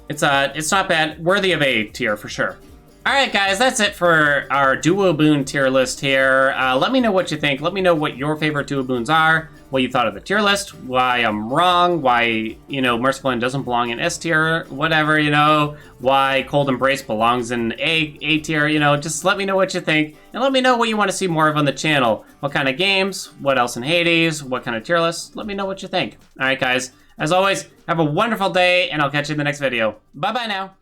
Speaker 1: It's not bad. Worthy of A tier, for sure. Alright guys, that's it for our Duo Boon tier list here. Let me know what you think. Let me know what your favorite Duo Boons are, what you thought of the tier list, why I'm wrong, why, Merciful End doesn't belong in S tier, whatever, why Cold Embrace belongs in A tier, just let me know what you think, and let me know what you want to see more of on the channel. What kind of games, what else in Hades, what kind of tier lists, let me know what you think. Alright guys, as always, have a wonderful day, and I'll catch you in the next video. Bye-bye now.